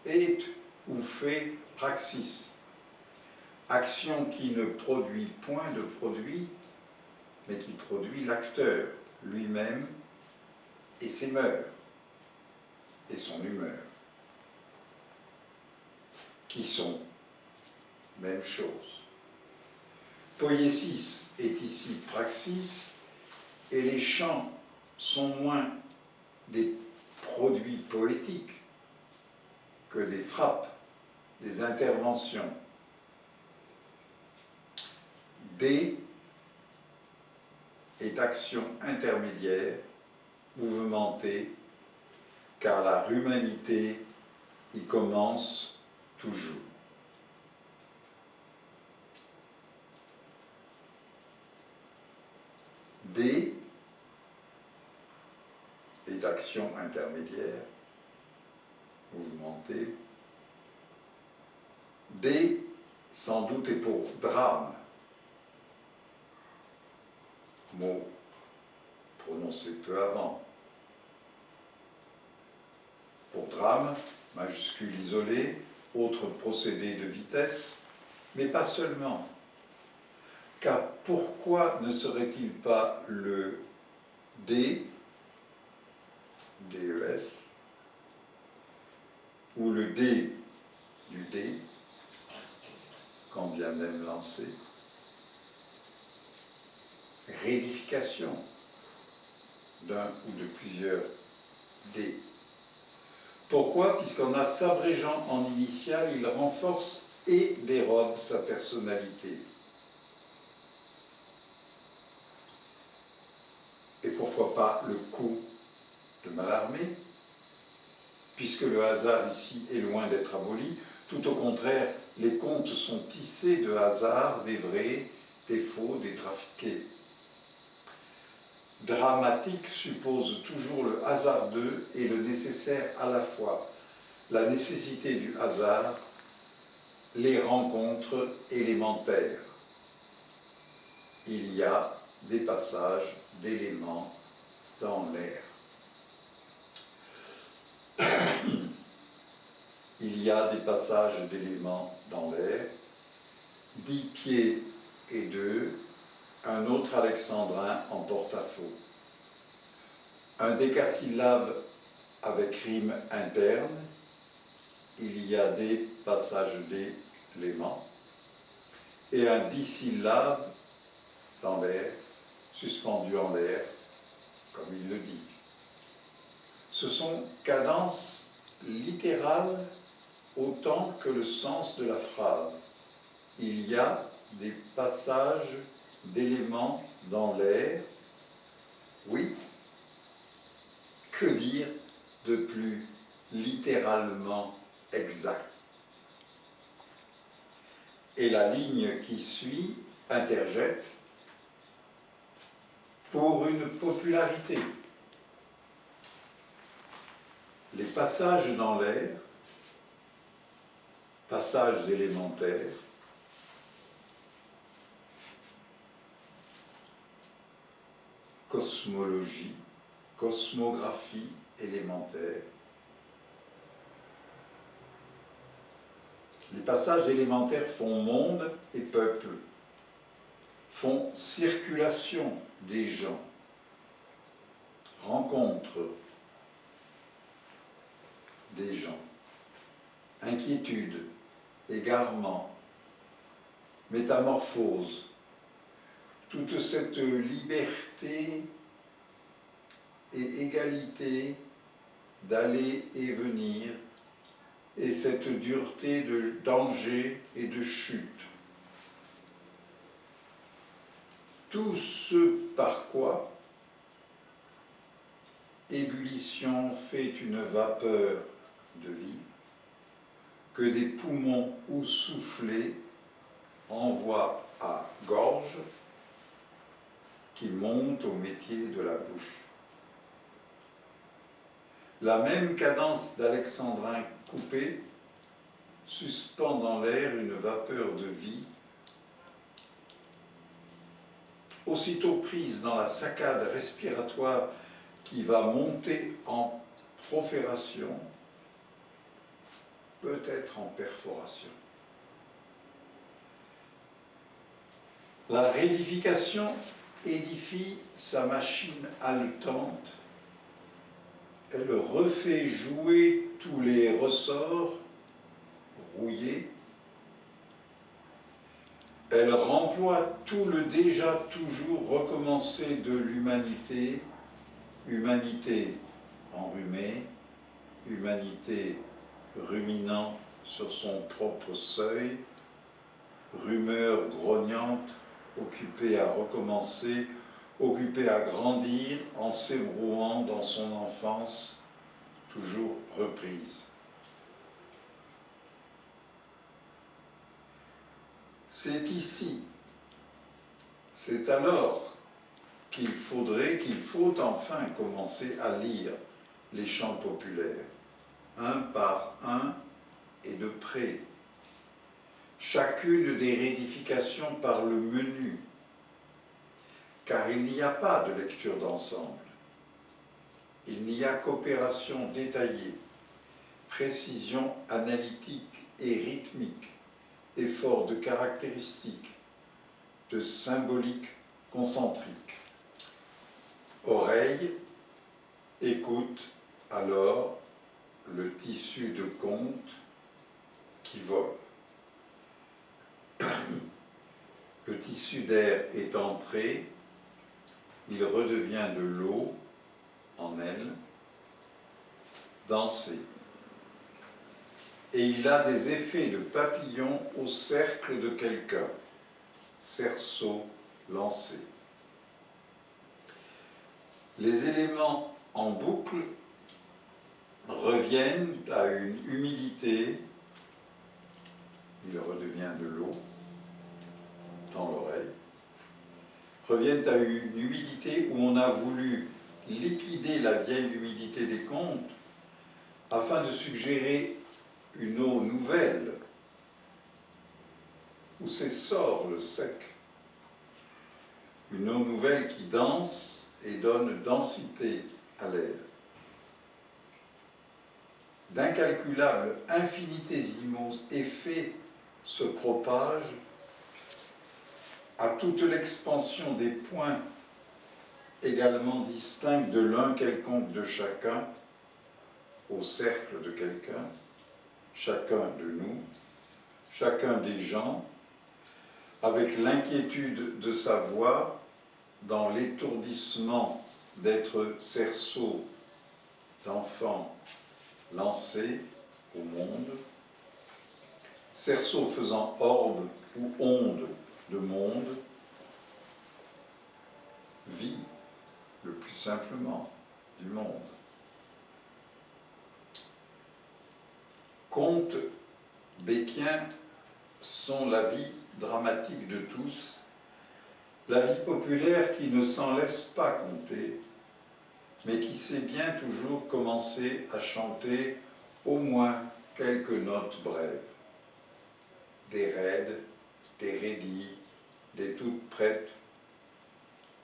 est ou fait praxis. Action qui ne produit point de produit, mais qui produit l'acteur lui-même et ses mœurs et son humeur, qui sont même chose. Poiesis est ici praxis, et les chants sont moins des produits poétiques que des frappes, des interventions. D est action intermédiaire, mouvementée, car la humanité y commence toujours. D est action intermédiaire, mouvementée. D, sans doute, est pour drame, mot prononcé peu avant. Pour drame, majuscule isolée, autre procédé de vitesse, mais pas seulement. Car pourquoi ne serait-il pas le D, DES, ou le D du D, quand bien même lancé, rédification d'un ou de plusieurs D. Pourquoi? Puisqu'en s'abrégeant en initiale, il renforce et dérobe sa personnalité. Et pourquoi pas le coup de Mallarmé, puisque le hasard ici est loin d'être aboli, tout au contraire, les contes sont tissés de hasards, des vrais, des faux, des trafiqués. Dramatique suppose toujours le hasardeux et le nécessaire à la fois, la nécessité du hasard, les rencontres élémentaires. Il y a des passages d'éléments dans l'air. Il y a des passages d'éléments dans l'air, 10 pieds et 2, un autre alexandrin en porte-à-faux. Un décasyllabe avec rime interne, il y a des passages d'éléments, et un dissyllabe dans l'air, suspendu en l'air, comme il le dit. Ce sont cadences littérales autant que le sens de la phrase. Il y a des passages d'éléments dans l'air. Oui, que dire de plus littéralement exact? Et la ligne qui suit interjecte pour une popularité. Les passages dans l'air, passages élémentaires, cosmologie, cosmographie élémentaire. Les passages élémentaires font monde et peuple, font circulation des gens, rencontre des gens, inquiétude, égarement, métamorphose, toute cette liberté et égalité d'aller et venir, et cette dureté de danger et de chute. Tout ce par quoi ébullition fait une vapeur de vie, que des poumons ou soufflés envoient à gorge, qui monte au métier de la bouche. La même cadence d'alexandrin coupé suspend dans l'air une vapeur de vie, aussitôt prise dans la saccade respiratoire qui va monter en profération, peut-être en perforation. La rédification édifie sa machine haletante, elle refait jouer tous les ressorts rouillés, elle remploie tout le déjà toujours recommencé de l'humanité, humanité enrhumée, humanité ruminant sur son propre seuil, rumeur grognante, occupée à recommencer, occupée à grandir en s'ébrouant dans son enfance, toujours reprise. C'est ici, c'est alors qu'il faut enfin commencer à lire les chants populaires, un par un et de près. Chacune des réédifications par le menu, car il n'y a pas de lecture d'ensemble, il n'y a qu'opération détaillée, précision analytique et rythmique, effort de caractéristiques, de symbolique concentrique. Oreille, écoute alors le tissu de conte qui vole. Le tissu d'air est entré, il redevient de l'eau en elle, danser. Et il a des effets de papillon au cercle de quelqu'un, cerceau lancé. Les éléments en boucle reviennent à une humidité, il redevient de l'eau dans l'oreille, reviennent à une humidité où on a voulu liquider la vieille humidité des contes afin de suggérer une eau nouvelle où s'essore le sec. Une eau nouvelle qui danse et donne densité à l'air. D'incalculables infinitésimaux effets se propagent à toute l'expansion des points également distincts de l'un quelconque de chacun, au cercle de quelqu'un, chacun de nous, chacun des gens, avec l'inquiétude de sa voix dans l'étourdissement d'être cerceau d'enfants lancés au monde, cerceau faisant orbe ou onde de monde, vie, le plus simplement, du monde. Contes béquiens sont la vie dramatique de tous, la vie populaire qui ne s'en laisse pas compter, mais qui sait bien toujours commencer à chanter au moins quelques notes brèves. Des raides, des raidis, des toutes prêtes,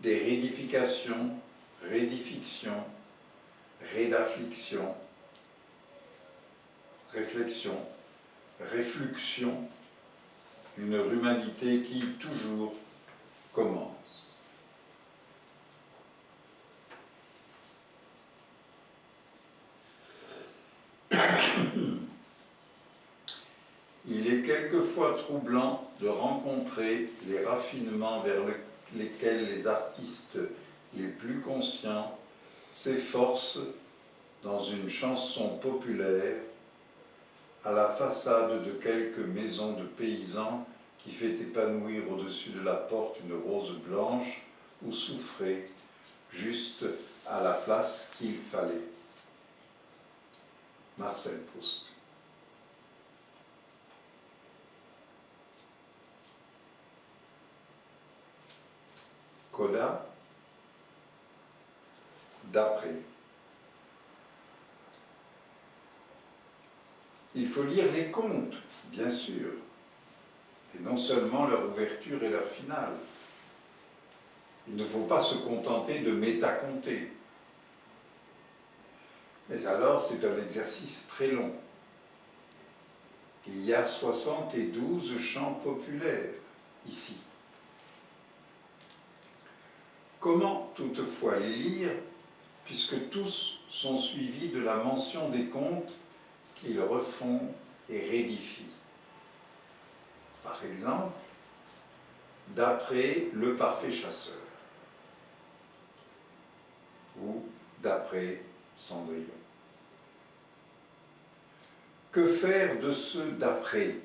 des rédifications, rédifictions, rédaflictions, réflexion, réfluxion, une humanité qui toujours commence. Il est quelquefois troublant de rencontrer les raffinements vers lesquels les artistes les plus conscients s'efforcent dans une chanson populaire à la façade de quelques maisons de paysans qui fait épanouir au-dessus de la porte une rose blanche ou souffrer juste à la place qu'il fallait. Marcel Proust. Coda, d'après. Il faut lire les contes, bien sûr, et non seulement leur ouverture et leur finale. Il ne faut pas se contenter de métaconter. Mais alors, c'est un exercice très long. Il y a 72 chants populaires ici. Comment toutefois les lire, puisque tous sont suivis de la mention des contes qu'ils refont et rédifient? Par exemple, d'après le parfait chasseur, ou d'après Cendrillon. Que faire de ceux d'après,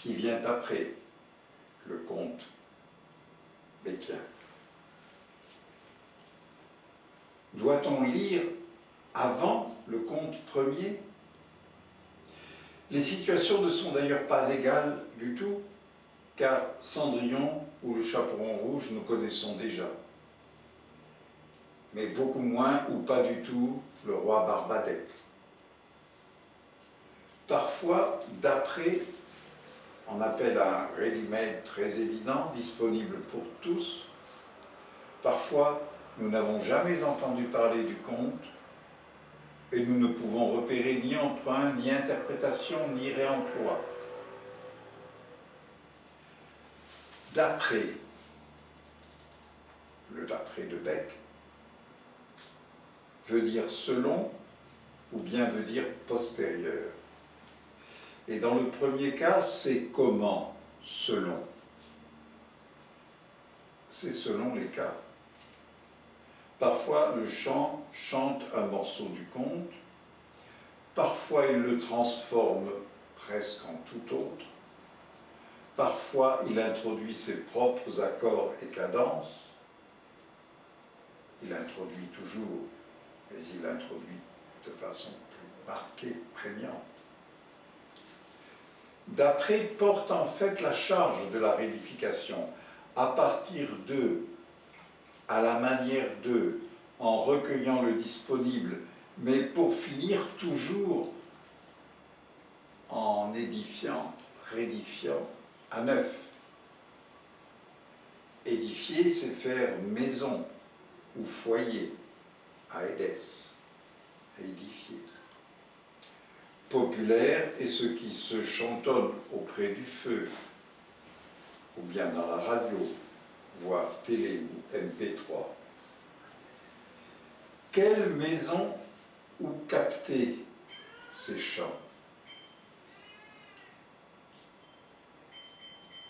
qui vient après le conte béquien? Doit-on lire avant le conte premier? Les situations ne sont d'ailleurs pas égales du tout, car Cendrillon ou le Chaperon rouge nous connaissons déjà, mais beaucoup moins ou pas du tout le roi Barbadec. Parfois, d'après, on appelle un ready-made très évident, disponible pour tous. Parfois, nous n'avons jamais entendu parler du conte, et nous ne pouvons repérer ni emprunt, ni interprétation, ni réemploi. D'après, le d'après de Beck, veut dire selon ou bien veut dire postérieur. Et dans le premier cas, c'est comment, selon. C'est selon les cas. Parfois, le chant chante un morceau du conte, parfois il le transforme presque en tout autre, parfois il introduit ses propres accords et cadences, il introduit toujours, mais il introduit de façon plus marquée, prégnante. D'après porte en fait la charge de la rédification, à partir de, à la manière de, en recueillant le disponible, mais pour finir toujours en édifiant, rédifiant à neuf. Édifier, c'est faire maison ou foyer, aedes, édifier. Populaire est ce qui se chantonne auprès du feu, ou bien dans la radio, voire télé ou MP3. Quelle maison où capter ces chants?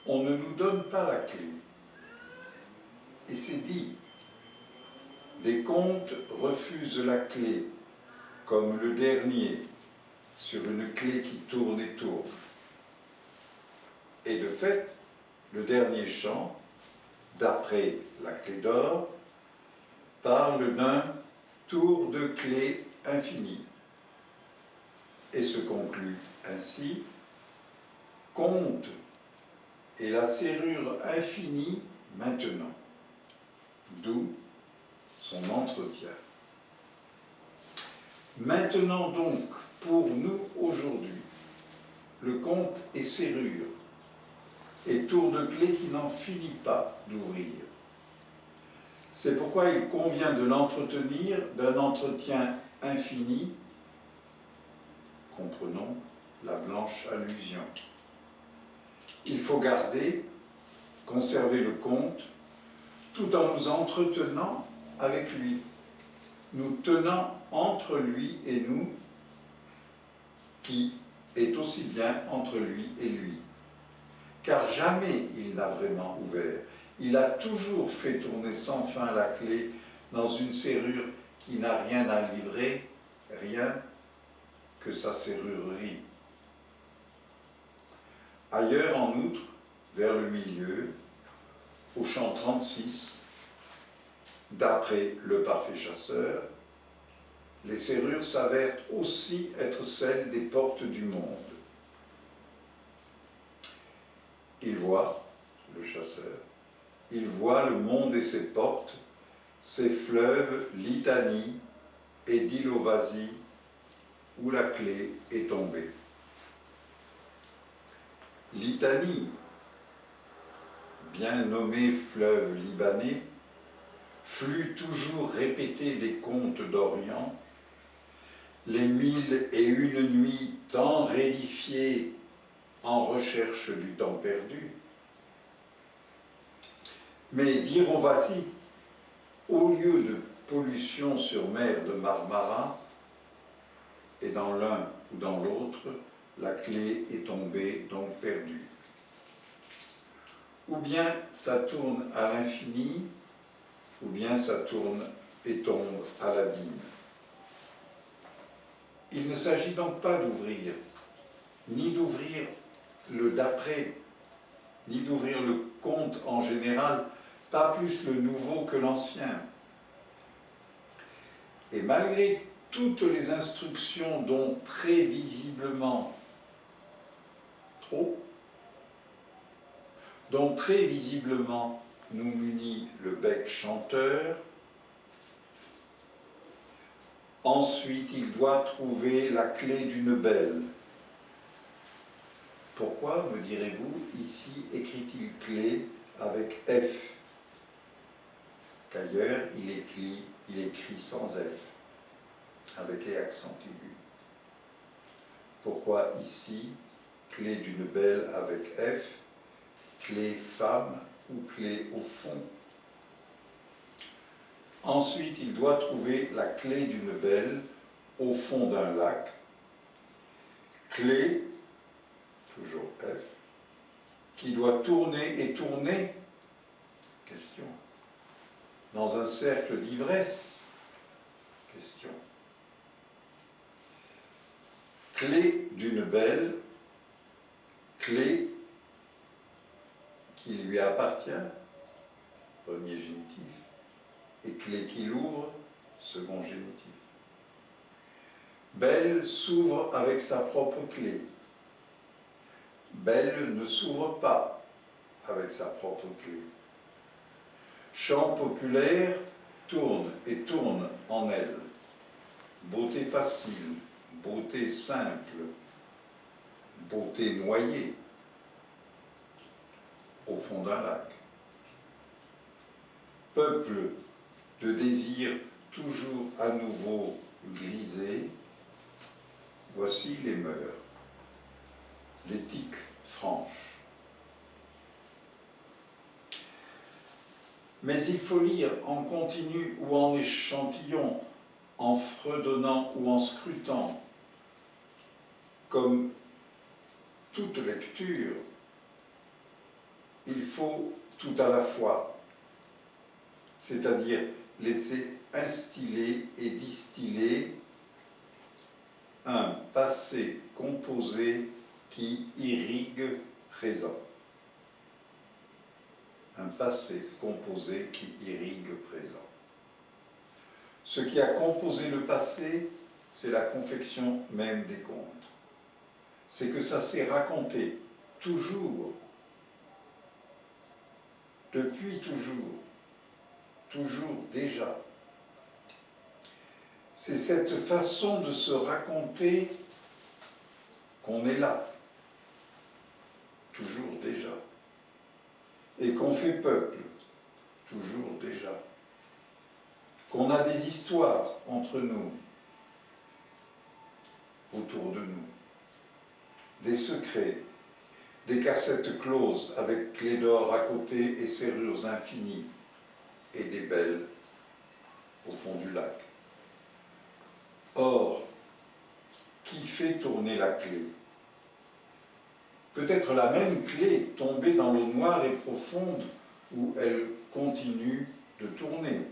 On ne nous donne pas la clé. Et c'est dit, les contes refusent la clé, comme le dernier, sur une clé qui tourne et tourne. Et de fait, le dernier chant, d'après la clé d'or, parle d'un tour de clé infini et se conclut ainsi: compte et la serrure infinie maintenant, d'où son entretien. Maintenant donc, pour nous aujourd'hui, le compte est serrure et tour de clé qui n'en finit pas d'ouvrir. C'est pourquoi il convient de l'entretenir d'un entretien infini, comprenons la blanche allusion. Il faut garder, conserver le compte, tout en nous entretenant avec lui, nous tenant entre lui et nous, qui est aussi bien entre lui et lui. Car jamais il n'a vraiment ouvert. Il a toujours fait tourner sans fin la clé dans une serrure qui n'a rien à livrer, rien que sa serrurerie. Ailleurs, en outre, vers le milieu, au chant 36, d'après le parfait chasseur, les serrures s'avèrent aussi être celles des portes du monde. Il voit, le chasseur, il voit le monde et ses portes, ses fleuves, litanies et d'Ilovasie, où la clé est tombée. Litanie, bien nommé fleuve libanais, flux toujours répété des contes d'Orient, les 1001 nuits tant rédifiées en recherche du temps perdu. Mais d'Irovasie, au lieu de pollution sur mer de Marmara, et dans l'un ou dans l'autre, la clé est tombée, donc perdue. Ou bien ça tourne à l'infini, ou bien ça tourne et tombe à l'abîme. Il ne s'agit donc pas d'ouvrir, ni d'ouvrir le d'après, ni d'ouvrir le conte en général, pas plus le nouveau que l'ancien. Et malgré toutes les instructions dont très visiblement dont très visiblement nous munit le bec chanteur, ensuite il doit trouver la clé d'une belle. Pourquoi, me direz-vous, ici écrit-il clé avec F, qu'ailleurs il écrit sans F? avec E accent aigu. Pourquoi ici clé d'une belle avec F, clé femme ou clé au fond? Ensuite, il doit trouver la clé d'une belle au fond d'un lac, clé, toujours F, qui doit tourner et tourner, question, dans un cercle d'ivresse, question. Clé d'une belle, clé qui lui appartient, premier génitif, et clé qui l'ouvre, second génitif. Belle s'ouvre avec sa propre clé. Belle ne s'ouvre pas avec sa propre clé. Chant populaire tourne et tourne en elle. Beauté facile, beauté simple, beauté noyée au fond d'un lac. Peuple de désir toujours à nouveau grisé, voici les mœurs, l'éthique franche. Mais il faut lire en continu ou en échantillon, en fredonnant ou en scrutant, comme toute lecture, il faut tout à la fois, c'est-à-dire laisser instiller et distiller un passé composé qui irrigue présent. Un passé composé qui irrigue présent. Ce qui a composé le passé, c'est la confection même des contes. C'est que ça s'est raconté toujours, depuis toujours, toujours déjà. C'est cette façon de se raconter qu'on est là, toujours déjà, et qu'on fait peuple, toujours déjà, qu'on a des histoires entre nous, autour de nous, des secrets, des cassettes closes avec clés d'or à côté et serrures infinies, et des belles au fond du lac. Or, qui fait tourner la clé? Peut-être la même clé tombée dans l'eau noire et profonde où elle continue de tourner.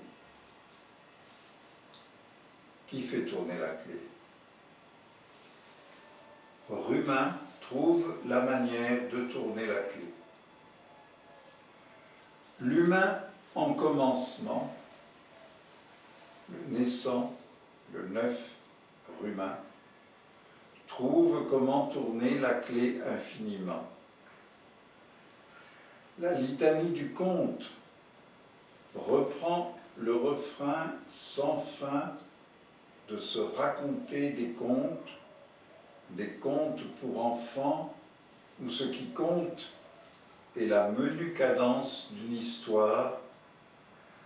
Qui fait tourner la clé? Rumin trouve la manière de tourner la clé. L'humain en commencement, le naissant, le neuf Rumin, trouve comment tourner la clé infiniment. La litanie du conte reprend le refrain sans fin de se raconter des contes pour enfants, où ce qui compte est la menue cadence d'une histoire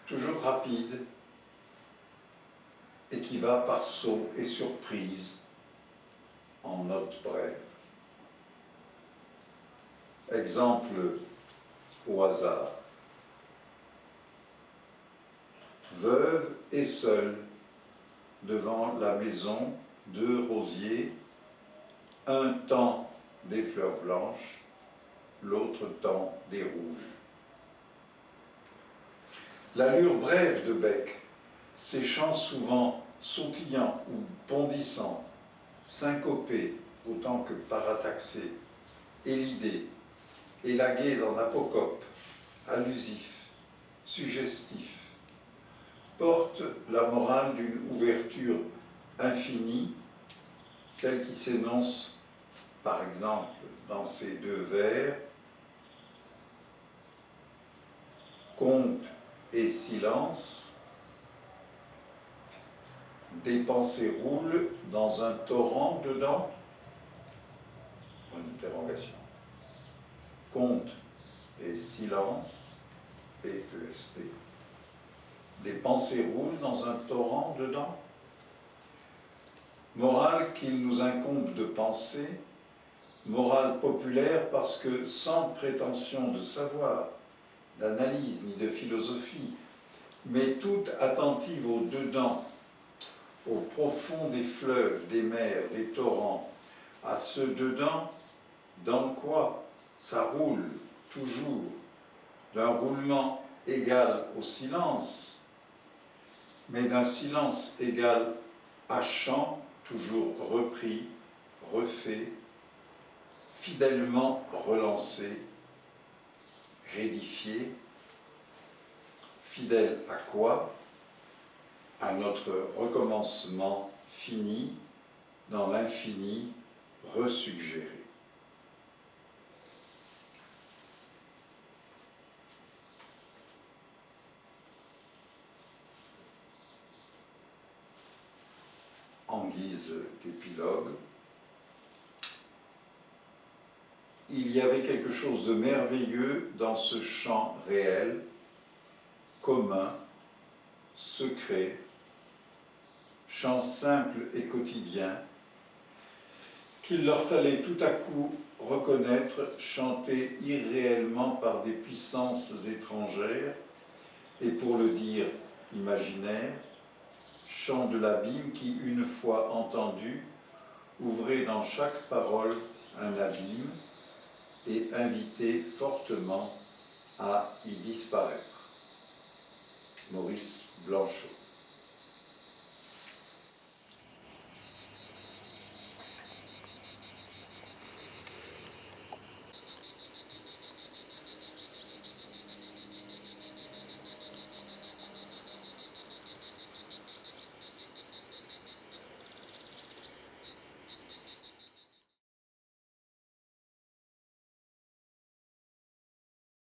toujours rapide et qui va par sauts et surprises en notes brèves. Exemple au hasard. Veuve et seule, devant la maison, deux rosiers, un temps des fleurs blanches, l'autre temps des rouges. L'allure brève de Bec, ses chants souvent sautillants ou bondissants, syncopés autant que parataxés, et l'idée, élagués en apocope, allusif, suggestif, porte la morale d'une ouverture infinie, celle qui s'énonce, par exemple, dans ces deux vers, conte et silence, des pensées roulent dans un torrent dedans, point d'interrogation. Conte et silence, PEST, des pensées roulent dans un torrent dedans. Morale qu'il nous incombe de penser, morale populaire parce que sans prétention de savoir, d'analyse ni de philosophie, mais toute attentive au dedans, au profond des fleuves, des mers, des torrents, à ce dedans, dans quoi ça roule toujours, d'un roulement égal au silence, mais d'un silence égal à chant toujours repris, refait, fidèlement relancé, rédifié. Fidèle à quoi? À notre recommencement fini, dans l'infini resuggéré. En guise d'épilogue, il y avait quelque chose de merveilleux dans ce chant réel, commun, secret, chant simple et quotidien, qu'il leur fallait tout à coup reconnaître, chanté irréellement par des puissances étrangères, et pour le dire imaginaire, chant de l'abîme qui, une fois entendu, ouvrait dans chaque parole un abîme et invitait fortement à y disparaître. Maurice Blanchot.